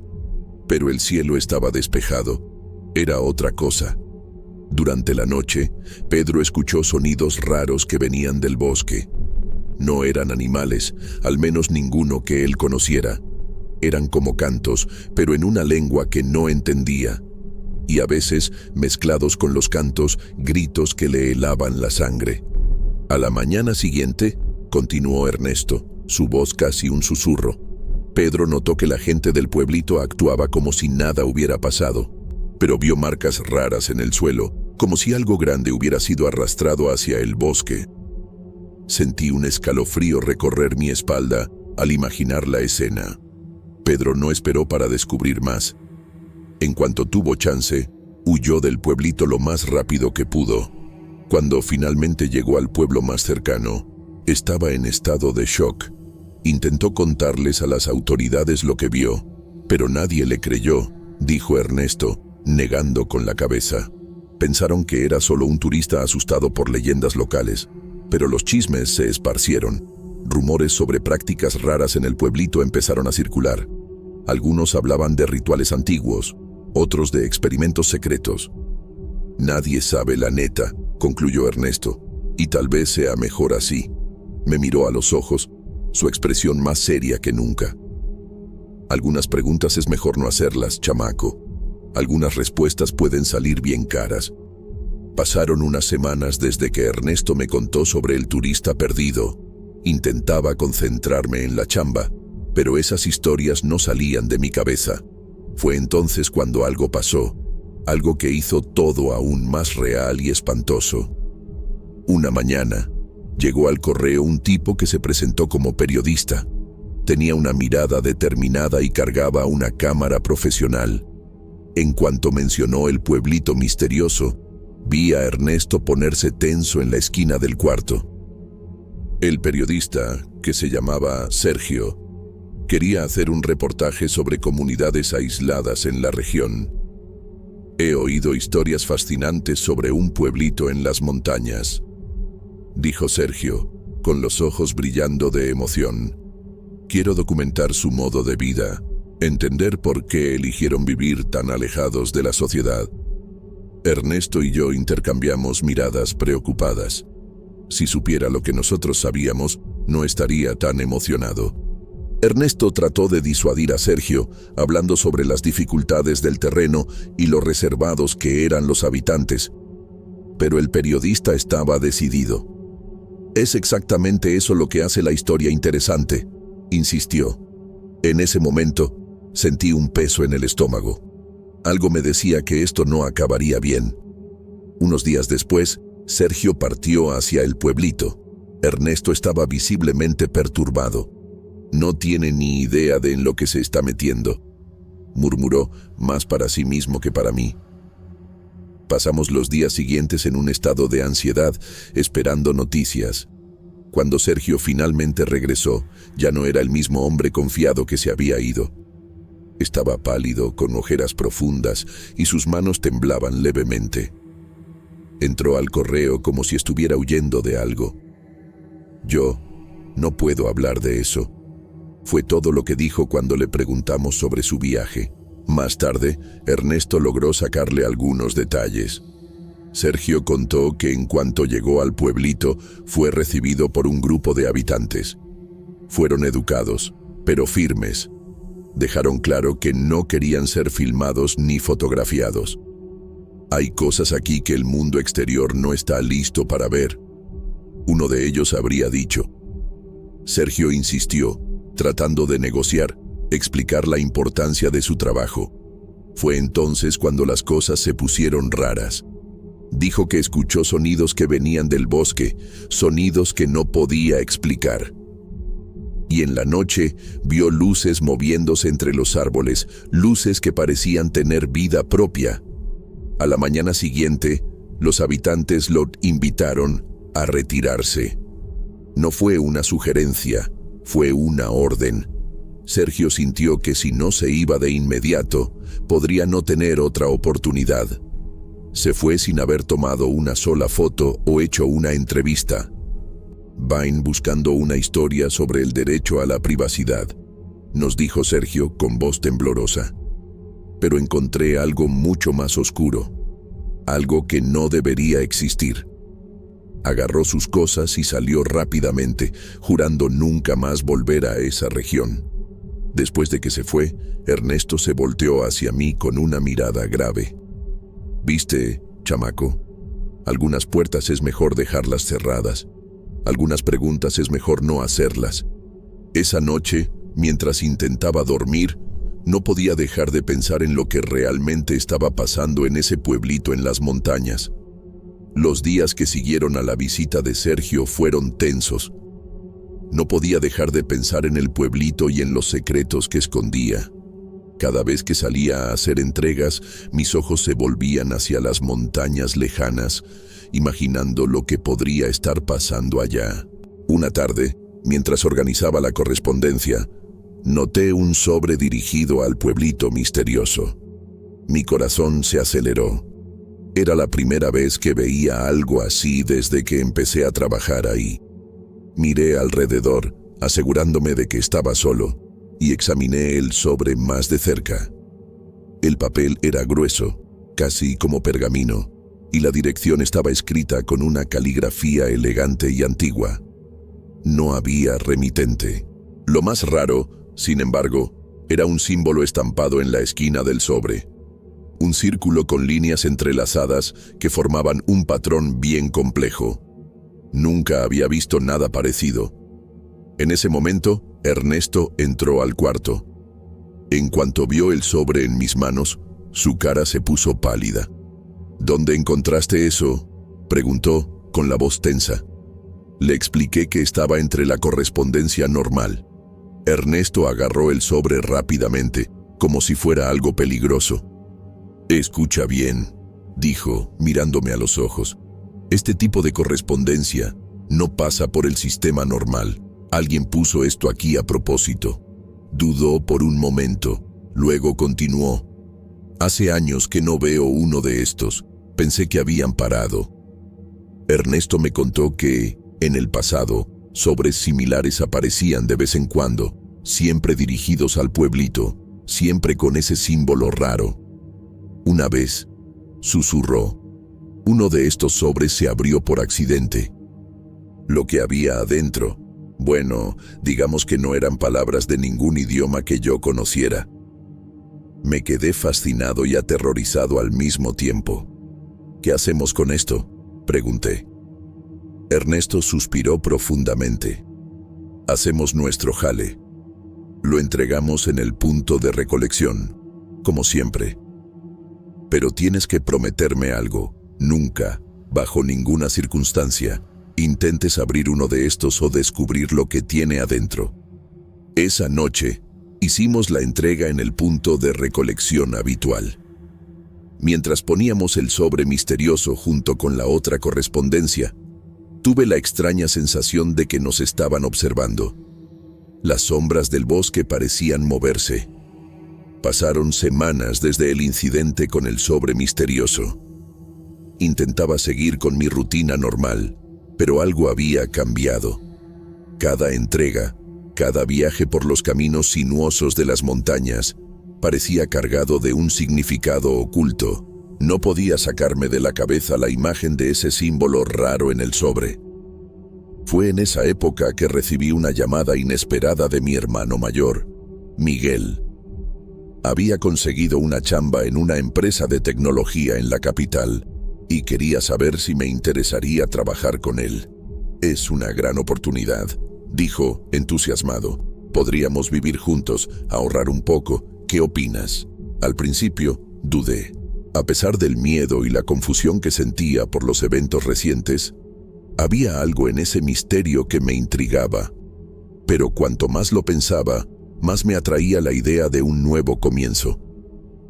Pero el cielo estaba despejado. Era otra cosa. Durante la noche, Pedro escuchó sonidos raros que venían del bosque. No eran animales, al menos ninguno que él conociera. Eran como cantos, pero en una lengua que no entendía. Y a veces, mezclados con los cantos, gritos que le helaban la sangre. A la mañana siguiente, continuó Ernesto, su voz casi un susurro. Pedro notó que la gente del pueblito actuaba como si nada hubiera pasado, pero vio marcas raras en el suelo, como si algo grande hubiera sido arrastrado hacia el bosque. Sentí un escalofrío recorrer mi espalda al imaginar la escena. Pedro no esperó para descubrir más. En cuanto tuvo chance, huyó del pueblito lo más rápido que pudo. Cuando finalmente llegó al pueblo más cercano, estaba en estado de shock. Intentó contarles a las autoridades lo que vio, pero nadie le creyó, dijo Ernesto, negando con la cabeza. Pensaron que era solo un turista asustado por leyendas locales, pero los chismes se esparcieron. Rumores sobre prácticas raras en el pueblito empezaron a circular. Algunos hablaban de rituales antiguos, otros de experimentos secretos. Nadie sabe la neta, concluyó Ernesto, y tal vez sea mejor así. Me miró a los ojos, su expresión más seria que nunca. Algunas preguntas es mejor no hacerlas, chamaco. Algunas respuestas pueden salir bien caras. Pasaron unas semanas desde que Ernesto me contó sobre el turista perdido. Intentaba concentrarme en la chamba, pero esas historias no salían de mi cabeza. Fue entonces cuando algo pasó, algo que hizo todo aún más real y espantoso. Una mañana, llegó al correo un tipo que se presentó como periodista. Tenía una mirada determinada y cargaba una cámara profesional. En cuanto mencionó el pueblito misterioso, vi a Ernesto ponerse tenso en la esquina del cuarto. El periodista, que se llamaba Sergio, quería hacer un reportaje sobre comunidades aisladas en la región. He oído historias fascinantes sobre un pueblito en las montañas, dijo Sergio, con los ojos brillando de emoción. Quiero documentar su modo de vida, entender por qué eligieron vivir tan alejados de la sociedad. Ernesto y yo intercambiamos miradas preocupadas. Si supiera lo que nosotros sabíamos, no estaría tan emocionado. Ernesto trató de disuadir a Sergio, hablando sobre las dificultades del terreno y lo reservados que eran los habitantes. Pero el periodista estaba decidido. Es exactamente eso lo que hace la historia interesante, insistió. En ese momento, sentí un peso en el estómago. Algo me decía que esto no acabaría bien. Unos días después, Sergio partió hacia el pueblito. Ernesto estaba visiblemente perturbado. No tiene ni idea de en lo que se está metiendo, murmuró, más para sí mismo que para mí. Pasamos los días siguientes en un estado de ansiedad, esperando noticias. Cuando Sergio finalmente regresó, ya no era el mismo hombre confiado que se había ido. Estaba pálido, con ojeras profundas, y sus manos temblaban levemente. Entró al correo como si estuviera huyendo de algo. Yo no puedo hablar de eso. Fue todo lo que dijo cuando le preguntamos sobre su viaje. Más tarde, Ernesto logró sacarle algunos detalles. Sergio contó que en cuanto llegó al pueblito, fue recibido por un grupo de habitantes. Fueron educados, pero firmes. Dejaron claro que no querían ser filmados ni fotografiados. Hay cosas aquí que el mundo exterior no está listo para ver, uno de ellos habría dicho. Sergio insistió, tratando de negociar, explicar la importancia de su trabajo. Fue entonces cuando las cosas se pusieron raras. Dijo que escuchó sonidos que venían del bosque, sonidos que no podía explicar. Y en la noche vio luces moviéndose entre los árboles, luces que parecían tener vida propia. A la mañana siguiente, los habitantes lo invitaron a retirarse. No fue una sugerencia, fue una orden. Sergio sintió que si no se iba de inmediato, podría no tener otra oportunidad. Se fue sin haber tomado una sola foto o hecho una entrevista. Vine buscando una historia sobre el derecho a la privacidad, nos dijo Sergio con voz temblorosa. Pero encontré algo mucho más oscuro, algo que no debería existir. Agarró sus cosas y salió rápidamente, jurando nunca más volver a esa región. Después de que se fue, Ernesto se volteó hacia mí con una mirada grave. ¿Viste, chamaco? Algunas puertas es mejor dejarlas cerradas. Algunas preguntas es mejor no hacerlas. Esa noche, mientras intentaba dormir, no podía dejar de pensar en lo que realmente estaba pasando en ese pueblito en las montañas. Los días que siguieron a la visita de Sergio fueron tensos. No podía dejar de pensar en el pueblito y en los secretos que escondía. Cada vez que salía a hacer entregas, mis ojos se volvían hacia las montañas lejanas, imaginando lo que podría estar pasando allá. Una tarde, Mientras organizaba la correspondencia, noté un sobre dirigido al pueblito misterioso. Mi corazón se aceleró. Era la primera vez que veía algo así desde que empecé a trabajar ahí. Miré alrededor, asegurándome de que estaba solo, y examiné el sobre más de cerca. El papel era grueso, casi como pergamino, y la dirección estaba escrita con una caligrafía elegante y antigua. No había remitente. Lo más raro, sin embargo, era un símbolo estampado en la esquina del sobre. Un círculo con líneas entrelazadas que formaban un patrón bien complejo. Nunca había visto nada parecido. En ese momento, Ernesto entró al cuarto. En cuanto vio el sobre en mis manos, su cara se puso pálida. ¿Dónde encontraste eso?, preguntó, con la voz tensa. Le expliqué que estaba entre la correspondencia normal. Ernesto agarró el sobre rápidamente, como si fuera algo peligroso. «Escucha bien», dijo, mirándome a los ojos. «Este tipo de correspondencia no pasa por el sistema normal. Alguien puso esto aquí a propósito». Dudó por un momento, luego continuó. «Hace años que no veo uno de estos. Pensé que habían parado». Ernesto me contó que, en el pasado, sobres similares aparecían de vez en cuando, siempre dirigidos al pueblito, siempre con ese símbolo raro. Una vez, susurró, uno de estos sobres se abrió por accidente. Lo que había adentro, bueno, digamos que no eran palabras de ningún idioma que yo conociera. Me quedé fascinado y aterrorizado al mismo tiempo. «¿Qué hacemos con esto?», pregunté. Ernesto suspiró profundamente. «Hacemos nuestro jale. Lo entregamos en el punto de recolección, como siempre. Pero tienes que prometerme algo. Nunca, bajo ninguna circunstancia, intentes abrir uno de estos o descubrir lo que tiene adentro». Esa noche, hicimos la entrega en el punto de recolección habitual. Mientras poníamos el sobre misterioso junto con la otra correspondencia, tuve la extraña sensación de que nos estaban observando. Las sombras del bosque parecían moverse. Pasaron semanas desde el incidente con el sobre misterioso. Intentaba seguir con mi rutina normal, pero algo había cambiado. Cada entrega, cada viaje por los caminos sinuosos de las montañas, parecía cargado de un significado oculto. No podía sacarme de la cabeza la imagen de ese símbolo raro en el sobre. Fue en esa época que recibí una llamada inesperada de mi hermano mayor, Miguel. Había conseguido una chamba en una empresa de tecnología en la capital y quería saber si me interesaría trabajar con él. «Es una gran oportunidad», dijo, entusiasmado. «Podríamos vivir juntos, ahorrar un poco. ¿Qué opinas?». Al principio, dudé. A pesar del miedo y la confusión que sentía por los eventos recientes, había algo en ese misterio que me intrigaba. Pero cuanto más lo pensaba, más me atraía la idea de un nuevo comienzo.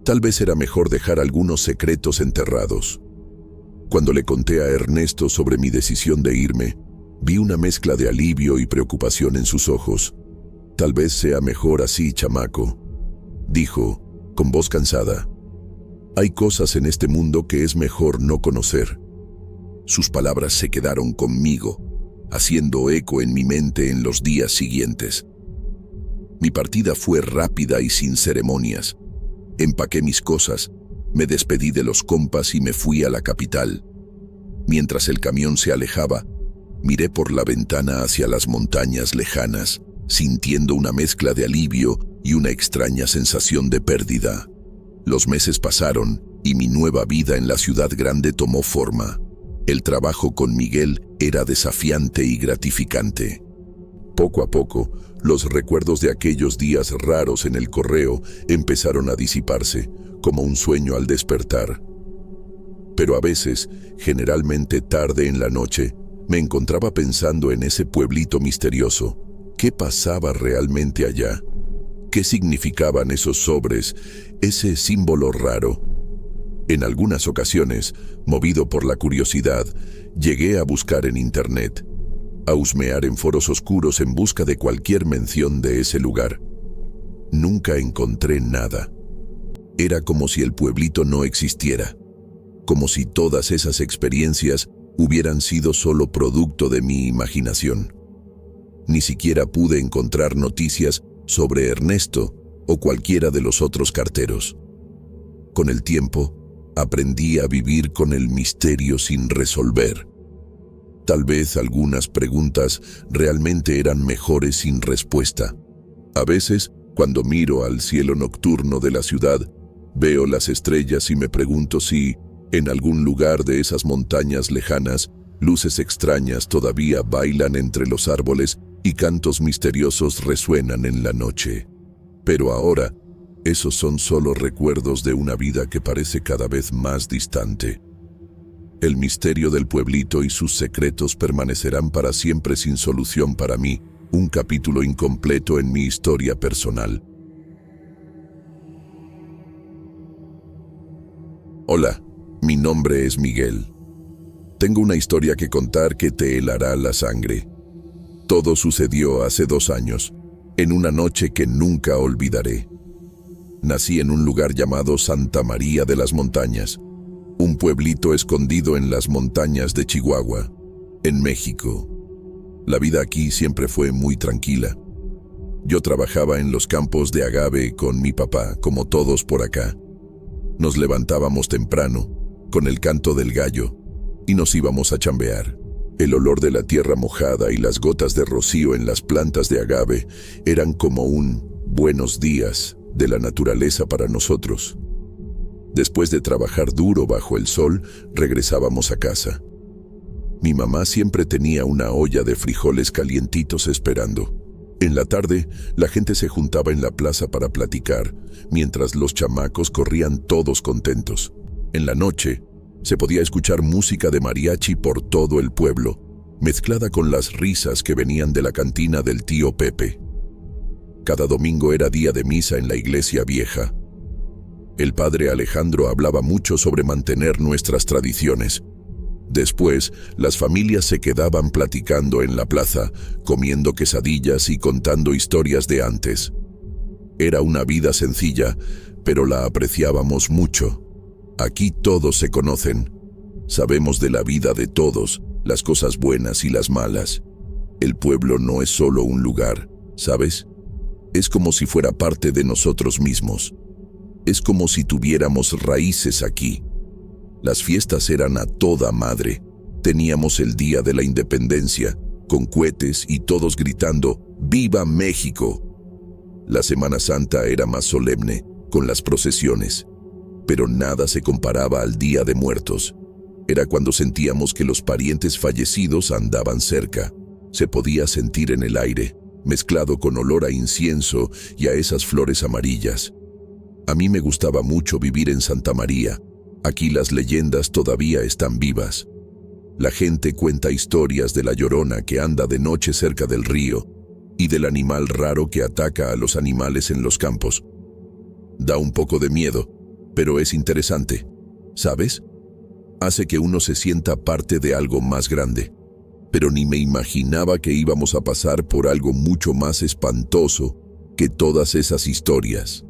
Tal vez era mejor dejar algunos secretos enterrados. Cuando le conté a Ernesto sobre mi decisión de irme, vi una mezcla de alivio y preocupación en sus ojos. «Tal vez sea mejor así, chamaco», dijo, con voz cansada. «Hay cosas en este mundo que es mejor no conocer». Sus palabras se quedaron conmigo, haciendo eco en mi mente en los días siguientes. Mi partida fue rápida y sin ceremonias. Empaqué mis cosas, me despedí de los compas y me fui a la capital. Mientras el camión se alejaba, miré por la ventana hacia las montañas lejanas, sintiendo una mezcla de alivio y una extraña sensación de pérdida. Los meses pasaron y mi nueva vida en la ciudad grande tomó forma. El trabajo con Miguel era desafiante y gratificante. Poco a poco, los recuerdos de aquellos días raros en el correo empezaron a disiparse, como un sueño al despertar. Pero a veces, generalmente tarde en la noche, me encontraba pensando en ese pueblito misterioso. ¿Qué pasaba realmente allá? ¿Qué significaban esos sobres, ese símbolo raro? En algunas ocasiones, movido por la curiosidad, llegué a buscar en internet. a husmear en foros oscuros en busca de cualquier mención de ese lugar. Nunca encontré nada. Era como si el pueblito no existiera, como si todas esas experiencias hubieran sido solo producto de mi imaginación. Ni siquiera pude encontrar noticias sobre Ernesto o cualquiera de los otros carteros. Con el tiempo, aprendí a vivir con el misterio sin resolver. Tal vez algunas preguntas realmente eran mejores sin respuesta. A veces, cuando miro al cielo nocturno de la ciudad, veo las estrellas y me pregunto si, en algún lugar de esas montañas lejanas, luces extrañas todavía bailan entre los árboles y cantos misteriosos resuenan en la noche. Pero ahora, esos son solo recuerdos de una vida que parece cada vez más distante. El misterio del pueblito y sus secretos permanecerán para siempre sin solución para mí, un capítulo incompleto en mi historia personal. Hola, mi nombre es Miguel. Tengo una historia que contar que te helará la sangre. Todo sucedió hace 2 años, en una noche que nunca olvidaré. Nací en un lugar llamado Santa María de las Montañas, un pueblito escondido en las montañas de Chihuahua, en México. La vida aquí siempre fue muy tranquila. Yo trabajaba en los campos de agave con mi papá, como todos por acá. Nos levantábamos temprano, con el canto del gallo, y nos íbamos a chambear. El olor de la tierra mojada y las gotas de rocío en las plantas de agave eran como un buenos días de la naturaleza para nosotros. Después de trabajar duro bajo el sol, regresábamos a casa. Mi mamá siempre tenía una olla de frijoles calientitos esperando. En la tarde, la gente se juntaba en la plaza para platicar, mientras los chamacos corrían todos contentos. En la noche, se podía escuchar música de mariachi por todo el pueblo, mezclada con las risas que venían de la cantina del tío Pepe. Cada domingo era día de misa en la iglesia vieja. El padre Alejandro hablaba mucho sobre mantener nuestras tradiciones. Después, las familias se quedaban platicando en la plaza, comiendo quesadillas y contando historias de antes. Era una vida sencilla, pero la apreciábamos mucho. Aquí todos se conocen. Sabemos de la vida de todos, las cosas buenas y las malas. El pueblo no es solo un lugar, ¿sabes? Es como si fuera parte de nosotros mismos. Es como si tuviéramos raíces aquí. Las fiestas eran a toda madre. Teníamos el Día de la Independencia, con cohetes y todos gritando ¡Viva México! La Semana Santa era más solemne, con las procesiones. Pero nada se comparaba al Día de Muertos. Era cuando sentíamos que los parientes fallecidos andaban cerca. Se podía sentir en el aire, mezclado con olor a incienso y a esas flores amarillas. A mí me gustaba mucho vivir en Santa María. Aquí las leyendas todavía están vivas. La gente cuenta historias de la Llorona que anda de noche cerca del río y del animal raro que ataca a los animales en los campos. Da un poco de miedo, pero es interesante, ¿sabes? Hace que uno se sienta parte de algo más grande. Pero ni me imaginaba que íbamos a pasar por algo mucho más espantoso que todas esas historias.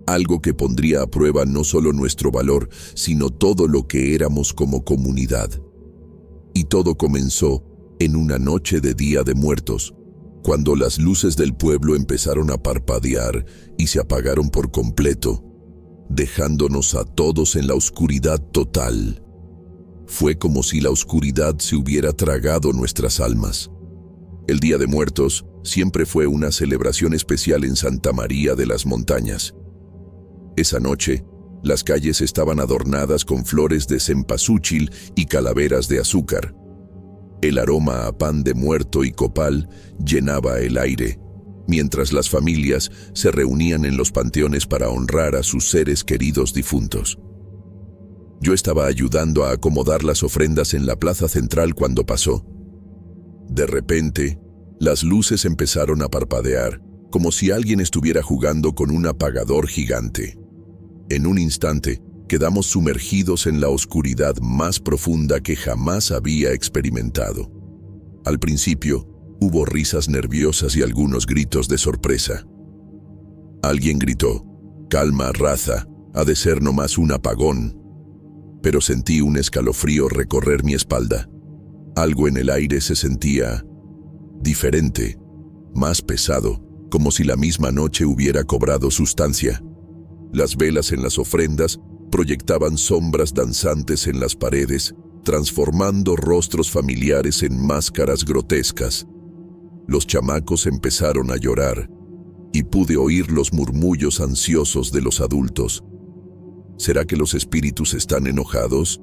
Algo que pondría a prueba no solo nuestro valor, sino todo lo que éramos como comunidad. Y todo comenzó en una noche de Día de Muertos, cuando las luces del pueblo empezaron a parpadear y se apagaron por completo, dejándonos a todos en la oscuridad total. Fue como si la oscuridad se hubiera tragado nuestras almas. El Día de Muertos siempre fue una celebración especial en Santa María de las Montañas. Esa noche, las calles estaban adornadas con flores de cempasúchil y calaveras de azúcar. El aroma a pan de muerto y copal llenaba el aire, mientras las familias se reunían en los panteones para honrar a sus seres queridos difuntos. Yo estaba ayudando a acomodar las ofrendas en la plaza central cuando pasó. De repente, las luces empezaron a parpadear, como si alguien estuviera jugando con un apagador gigante. En un instante, quedamos sumergidos en la oscuridad más profunda que jamás había experimentado. Al principio, hubo risas nerviosas y algunos gritos de sorpresa. Alguien gritó: «Calma, raza, ha de ser nomás un apagón». Pero sentí un escalofrío recorrer mi espalda. Algo en el aire se sentía diferente, más pesado, como si la misma noche hubiera cobrado sustancia. Las velas en las ofrendas proyectaban sombras danzantes en las paredes, transformando rostros familiares en máscaras grotescas. Los chamacos empezaron a llorar, y pude oír los murmullos ansiosos de los adultos. ¿Será que los espíritus están enojados?,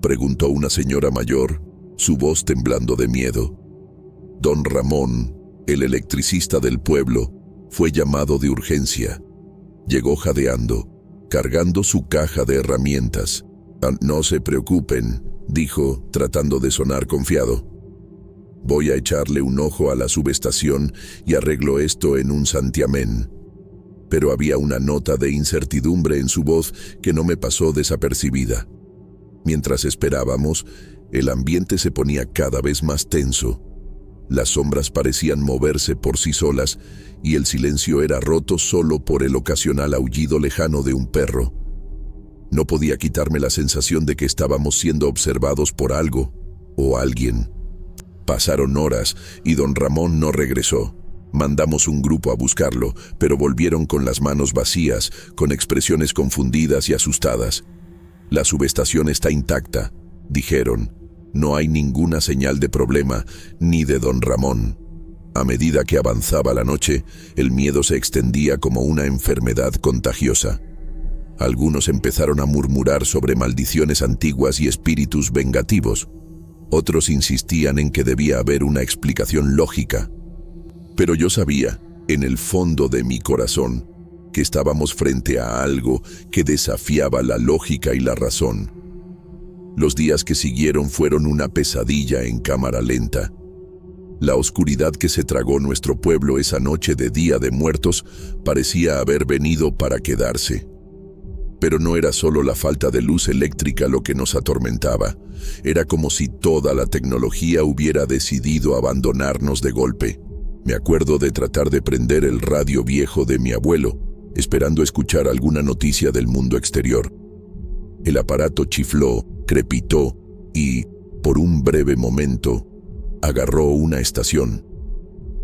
preguntó una señora mayor, su voz temblando de miedo. Don Ramón, el electricista del pueblo, fue llamado de urgencia. Llegó jadeando, cargando su caja de herramientas. «No se preocupen», dijo, tratando de sonar confiado. «Voy a echarle un ojo a la subestación y arreglo esto en un santiamén». Pero había una nota de incertidumbre en su voz que no me pasó desapercibida. Mientras esperábamos, el ambiente se ponía cada vez más tenso. Las sombras parecían moverse por sí solas y el silencio era roto solo por el ocasional aullido lejano de un perro. No podía quitarme la sensación de que estábamos siendo observados por algo o alguien. Pasaron horas y don Ramón no regresó. Mandamos un grupo a buscarlo, pero volvieron con las manos vacías, con expresiones confundidas y asustadas. «La subestación está intacta», dijeron. «No hay ninguna señal de problema, ni de don Ramón». A medida que avanzaba la noche, el miedo se extendía como una enfermedad contagiosa. Algunos empezaron a murmurar sobre maldiciones antiguas y espíritus vengativos. Otros insistían en que debía haber una explicación lógica. Pero yo sabía, en el fondo de mi corazón, que estábamos frente a algo que desafiaba la lógica y la razón. Los días que siguieron fueron una pesadilla en cámara lenta. La oscuridad que se tragó nuestro pueblo esa noche de Día de Muertos parecía haber venido para quedarse. Pero no era solo la falta de luz eléctrica lo que nos atormentaba. Era como si toda la tecnología hubiera decidido abandonarnos de golpe. Me acuerdo de tratar de prender el radio viejo de mi abuelo, esperando escuchar alguna noticia del mundo exterior. El aparato chifló, crepitó y, por un breve momento, agarró una estación.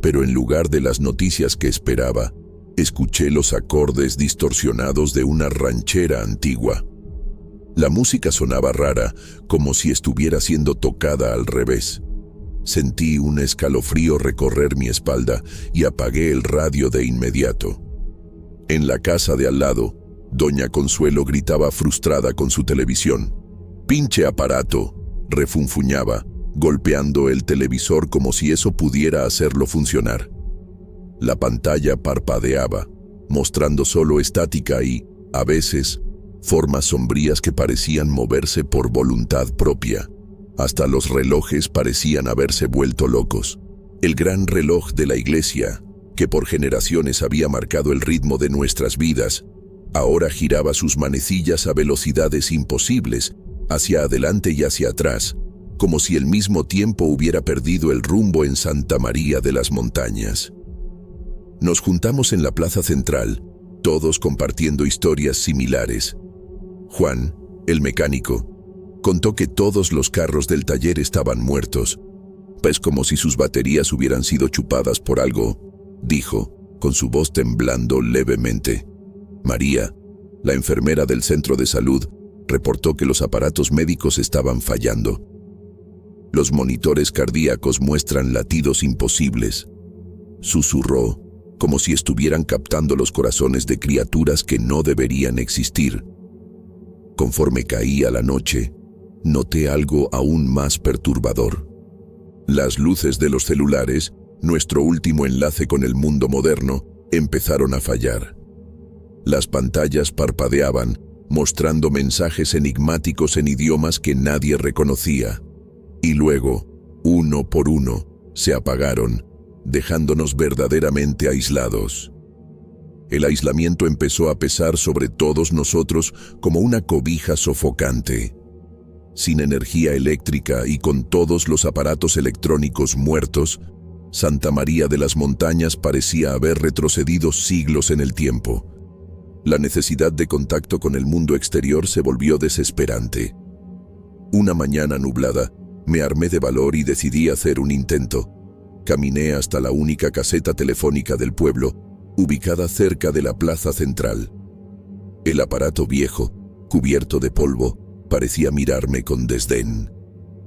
Pero en lugar de las noticias que esperaba, escuché los acordes distorsionados de una ranchera antigua. La música sonaba rara, como si estuviera siendo tocada al revés. Sentí un escalofrío recorrer mi espalda y apagué el radio de inmediato. En la casa de al lado, doña Consuelo gritaba frustrada con su televisión. «¡Pinche aparato!», refunfuñaba, golpeando el televisor como si eso pudiera hacerlo funcionar. La pantalla parpadeaba, mostrando solo estática y, a veces, formas sombrías que parecían moverse por voluntad propia. Hasta los relojes parecían haberse vuelto locos. El gran reloj de la iglesia, que por generaciones había marcado el ritmo de nuestras vidas, ahora giraba sus manecillas a velocidades imposibles, hacia adelante y hacia atrás, como si el mismo tiempo hubiera perdido el rumbo en Santa María de las Montañas. Nos juntamos en la plaza central, todos compartiendo historias similares. Juan, el mecánico, contó que todos los carros del taller estaban muertos, pues como si sus baterías hubieran sido chupadas por algo, dijo, con su voz temblando levemente. María, la enfermera del centro de salud, reportó que los aparatos médicos estaban fallando. Los monitores cardíacos muestran latidos imposibles, susurró, como si estuvieran captando los corazones de criaturas que no deberían existir. Conforme caía la noche, noté algo aún más perturbador. Las luces de los celulares, nuestro último enlace con el mundo moderno, empezaron a fallar. Las pantallas parpadeaban, mostrando mensajes enigmáticos en idiomas que nadie reconocía. Y luego, uno por uno, se apagaron, dejándonos verdaderamente aislados. El aislamiento empezó a pesar sobre todos nosotros como una cobija sofocante. Sin energía eléctrica y con todos los aparatos electrónicos muertos, Santa María de las Montañas parecía haber retrocedido siglos en el tiempo. La necesidad de contacto con el mundo exterior se volvió desesperante. Una mañana nublada, me armé de valor y decidí hacer un intento. Caminé hasta la única caseta telefónica del pueblo, ubicada cerca de la plaza central. El aparato viejo, cubierto de polvo, parecía mirarme con desdén.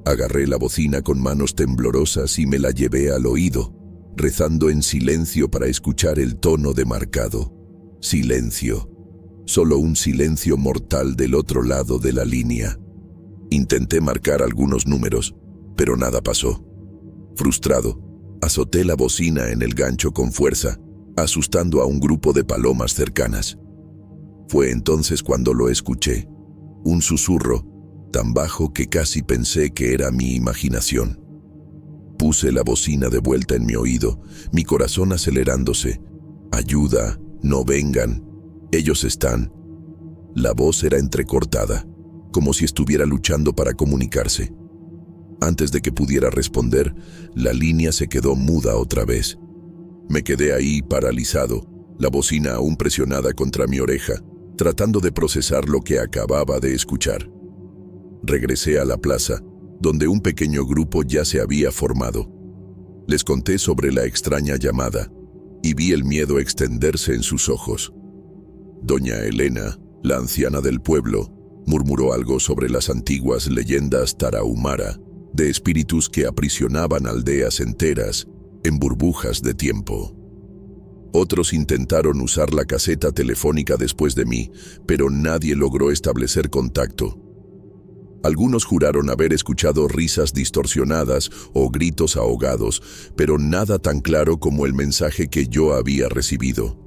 Agarré la bocina con manos temblorosas y me la llevé al oído, rezando en silencio para escuchar el tono demarcado. Silencio. Solo un silencio mortal del otro lado de la línea. Intenté marcar algunos números, pero nada pasó. Frustrado, azoté la bocina en el gancho con fuerza, asustando a un grupo de palomas cercanas. Fue entonces cuando lo escuché. Un susurro, tan bajo que casi pensé que era mi imaginación. Puse la bocina de vuelta en mi oído, mi corazón acelerándose. «Ayuda, no vengan, ellos están». La voz era entrecortada, como si estuviera luchando para comunicarse. Antes de que pudiera responder, la línea se quedó muda otra vez. Me quedé ahí paralizado, la bocina aún presionada contra mi oreja, tratando de procesar lo que acababa de escuchar. Regresé a la plaza, donde un pequeño grupo ya se había formado. Les conté sobre la extraña llamada, y vi el miedo extenderse en sus ojos. Doña Elena, la anciana del pueblo, murmuró algo sobre las antiguas leyendas tarahumara, de espíritus que aprisionaban aldeas enteras en burbujas de tiempo. Otros intentaron usar la caseta telefónica después de mí, pero nadie logró establecer contacto. Algunos juraron haber escuchado risas distorsionadas o gritos ahogados, pero nada tan claro como el mensaje que yo había recibido.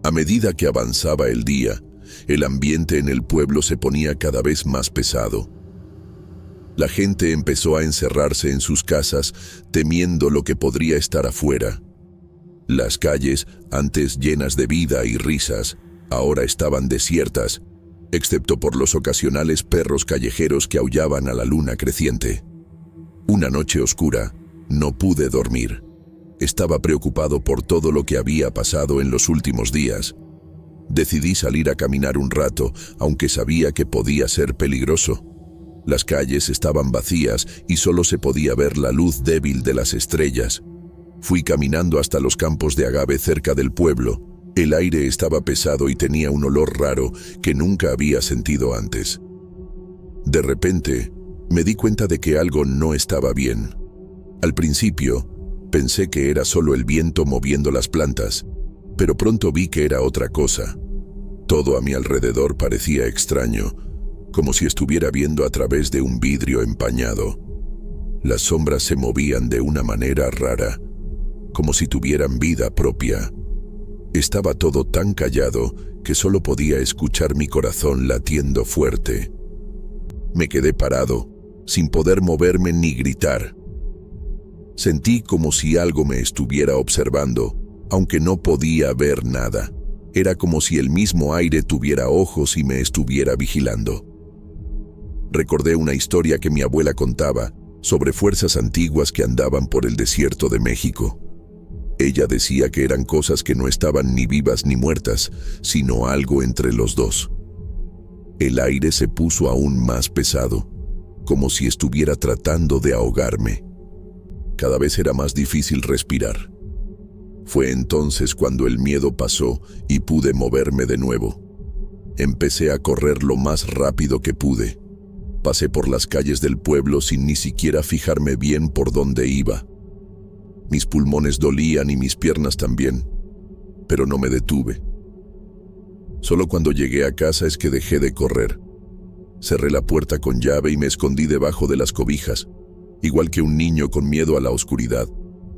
A medida que avanzaba el día, el ambiente en el pueblo se ponía cada vez más pesado. La gente empezó a encerrarse en sus casas, temiendo lo que podría estar afuera. Las calles, antes llenas de vida y risas, ahora estaban desiertas, excepto por los ocasionales perros callejeros que aullaban a la luna creciente. Una noche oscura, no pude dormir. Estaba preocupado por todo lo que había pasado en los últimos días. Decidí salir a caminar un rato, aunque sabía que podía ser peligroso. Las calles estaban vacías y solo se podía ver la luz débil de las estrellas. Fui caminando hasta los campos de agave cerca del pueblo. El aire estaba pesado y tenía un olor raro que nunca había sentido antes. De repente, me di cuenta de que algo no estaba bien. Al principio, pensé que era solo el viento moviendo las plantas, pero pronto vi que era otra cosa. Todo a mi alrededor parecía extraño, como si estuviera viendo a través de un vidrio empañado. Las sombras se movían de una manera rara, como si tuvieran vida propia. Estaba todo tan callado que solo podía escuchar mi corazón latiendo fuerte. Me quedé parado, sin poder moverme ni gritar. Sentí como si algo me estuviera observando, aunque no podía ver nada. Era como si el mismo aire tuviera ojos y me estuviera vigilando. Recordé una historia que mi abuela contaba sobre fuerzas antiguas que andaban por el desierto de México. Ella decía que eran cosas que no estaban ni vivas ni muertas, sino algo entre los dos. El aire se puso aún más pesado, como si estuviera tratando de ahogarme. Cada vez era más difícil respirar. Fue entonces cuando el miedo pasó y pude moverme de nuevo. Empecé a correr lo más rápido que pude. Pasé por las calles del pueblo sin ni siquiera fijarme bien por dónde iba. Mis pulmones dolían y mis piernas también, pero no me detuve. Solo cuando llegué a casa es que dejé de correr. Cerré la puerta con llave y me escondí debajo de las cobijas. Igual que un niño con miedo a la oscuridad,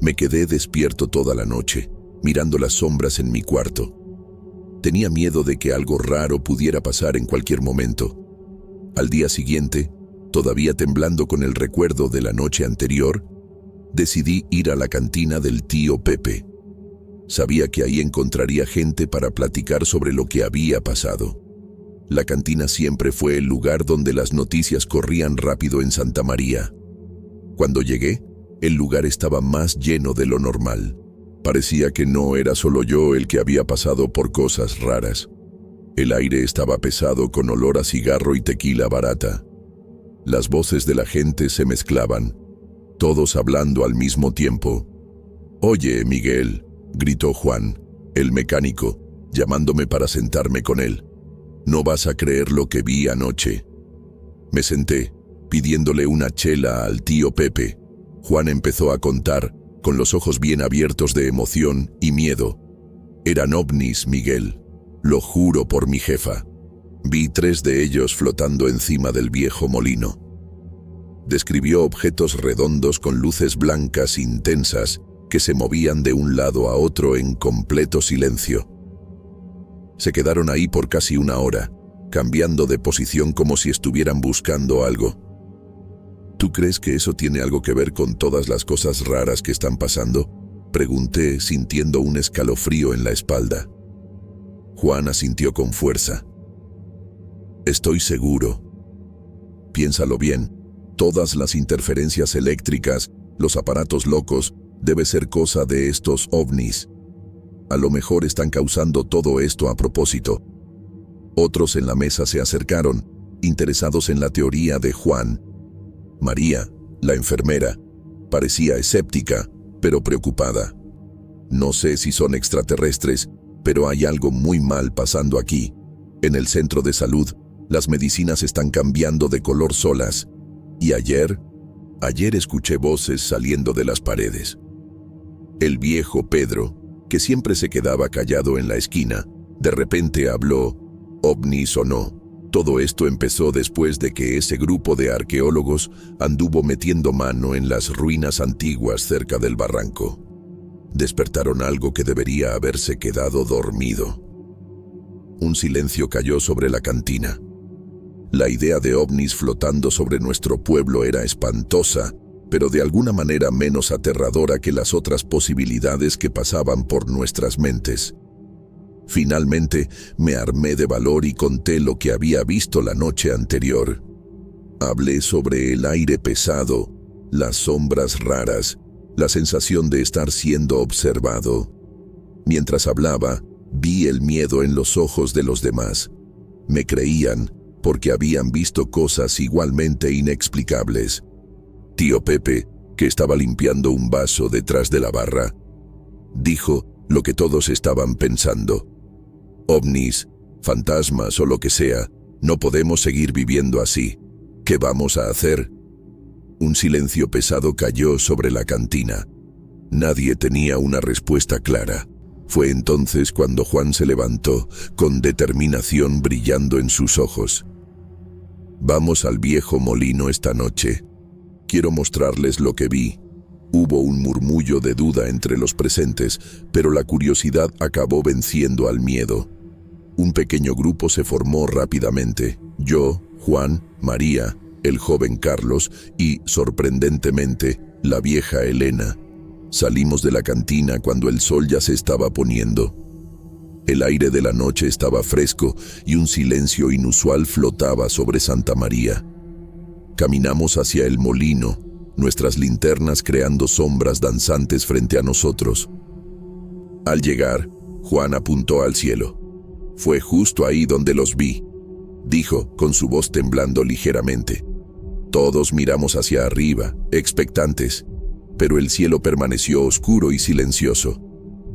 me quedé despierto toda la noche, mirando las sombras en mi cuarto. Tenía miedo de que algo raro pudiera pasar en cualquier momento. Al día siguiente, todavía temblando con el recuerdo de la noche anterior, decidí ir a la cantina del tío Pepe. Sabía que ahí encontraría gente para platicar sobre lo que había pasado. La cantina siempre fue el lugar donde las noticias corrían rápido en Santa María. Cuando llegué, el lugar estaba más lleno de lo normal. Parecía que no era solo yo el que había pasado por cosas raras. El aire estaba pesado con olor a cigarro y tequila barata. Las voces de la gente se mezclaban, todos hablando al mismo tiempo. «Oye, Miguel», gritó Juan, el mecánico, llamándome para sentarme con él. «No vas a creer lo que vi anoche». Me senté, pidiéndole una chela al tío Pepe. Juan empezó a contar, con los ojos bien abiertos de emoción y miedo. «Eran ovnis, Miguel. Lo juro por mi jefa. Vi 3 de ellos flotando encima del viejo molino». Describió objetos redondos con luces blancas intensas que se movían de un lado a otro en completo silencio. Se quedaron ahí por casi 1 hora, cambiando de posición como si estuvieran buscando algo. ¿Tú crees que eso tiene algo que ver con todas las cosas raras que están pasando?, pregunté, sintiendo un escalofrío en la espalda. Juan asintió con fuerza. «Estoy seguro. Piénsalo bien. Todas las interferencias eléctricas, los aparatos locos, debe ser cosa de estos ovnis. A lo mejor están causando todo esto a propósito». Otros en la mesa se acercaron, interesados en la teoría de Juan. María, la enfermera, parecía escéptica, pero preocupada. «No sé si son extraterrestres, pero hay algo muy mal pasando aquí. En el centro de salud, las medicinas están cambiando de color solas. Y ayer escuché voces saliendo de las paredes». El viejo Pedro, que siempre se quedaba callado en la esquina, de repente habló. «Ovnis o no, todo esto empezó después de que ese grupo de arqueólogos anduvo metiendo mano en las ruinas antiguas cerca del barranco. Despertaron algo que debería haberse quedado dormido». Un silencio cayó sobre la cantina. La idea de ovnis flotando sobre nuestro pueblo era espantosa, pero de alguna manera menos aterradora que las otras posibilidades que pasaban por nuestras mentes. Finalmente, me armé de valor y conté lo que había visto la noche anterior. Hablé sobre el aire pesado, las sombras raras, la sensación de estar siendo observado. Mientras hablaba, vi el miedo en los ojos de los demás. Me creían porque habían visto cosas igualmente inexplicables. Tío Pepe, que estaba limpiando un vaso detrás de la barra, dijo lo que todos estaban pensando. «Ovnis, fantasmas o lo que sea, no podemos seguir viviendo así. ¿Qué vamos a hacer?». Un silencio pesado cayó sobre la cantina. Nadie tenía una respuesta clara. Fue entonces cuando Juan se levantó, con determinación brillando en sus ojos. «Vamos al viejo molino esta noche. Quiero mostrarles lo que vi». Hubo un murmullo de duda entre los presentes, pero la curiosidad acabó venciendo al miedo. Un pequeño grupo se formó rápidamente. Yo, Juan, María, el joven Carlos y, sorprendentemente, la vieja Elena. Salimos de la cantina cuando el sol ya se estaba poniendo. El aire de la noche estaba fresco y un silencio inusual flotaba sobre Santa María. Caminamos hacia el molino, nuestras linternas creando sombras danzantes frente a nosotros. Al llegar, Juan apuntó al cielo. «Fue justo ahí donde los vi», dijo, con su voz temblando ligeramente. Todos miramos hacia arriba, expectantes, pero el cielo permaneció oscuro y silencioso.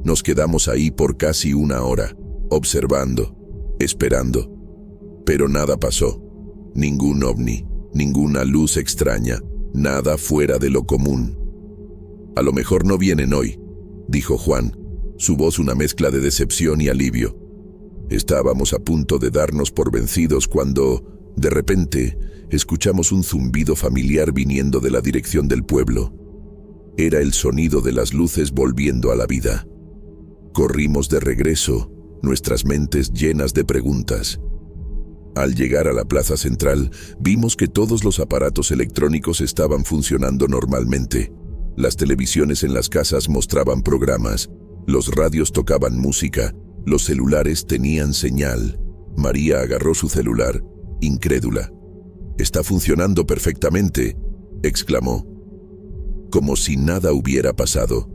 Nos quedamos ahí por casi 1 hora, observando, esperando. Pero nada pasó. Ningún ovni, ninguna luz extraña, nada fuera de lo común. «A lo mejor no vienen hoy», dijo Juan, su voz una mezcla de decepción y alivio. Estábamos a punto de darnos por vencidos cuando, de repente, escuchamos un zumbido familiar viniendo de la dirección del pueblo. Era el sonido de las luces volviendo a la vida. Corrimos de regreso, nuestras mentes llenas de preguntas. Al llegar a la plaza central, vimos que todos los aparatos electrónicos estaban funcionando normalmente. Las televisiones en las casas mostraban programas, los radios tocaban música, los celulares tenían señal. María agarró su celular, incrédula. «Está funcionando perfectamente», exclamó, como si nada hubiera pasado.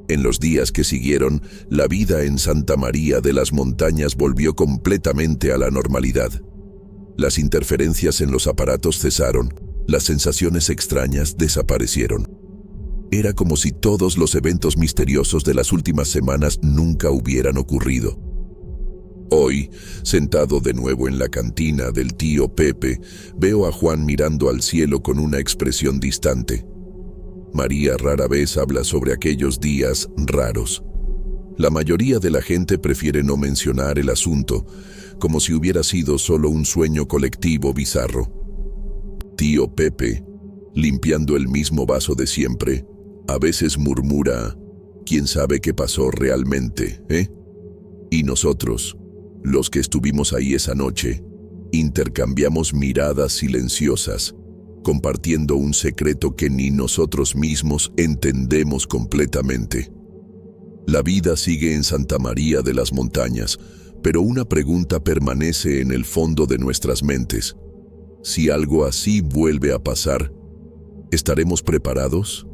En los días que siguieron, la vida en Santa María de las Montañas volvió completamente a la normalidad. Las interferencias en los aparatos cesaron, las sensaciones extrañas desaparecieron. Era como si todos los eventos misteriosos de las últimas semanas nunca hubieran ocurrido. Hoy, sentado de nuevo en la cantina del tío Pepe, veo a Juan mirando al cielo con una expresión distante. María rara vez habla sobre aquellos días raros. La mayoría de la gente prefiere no mencionar el asunto, como si hubiera sido solo un sueño colectivo bizarro. Tío Pepe, limpiando el mismo vaso de siempre, a veces murmura: «¿Quién sabe qué pasó realmente, eh?» Y nosotros, los que estuvimos ahí esa noche, intercambiamos miradas silenciosas, compartiendo un secreto que ni nosotros mismos entendemos completamente. La vida sigue en Santa María de las Montañas, pero una pregunta permanece en el fondo de nuestras mentes. Si algo así vuelve a pasar, ¿estaremos preparados?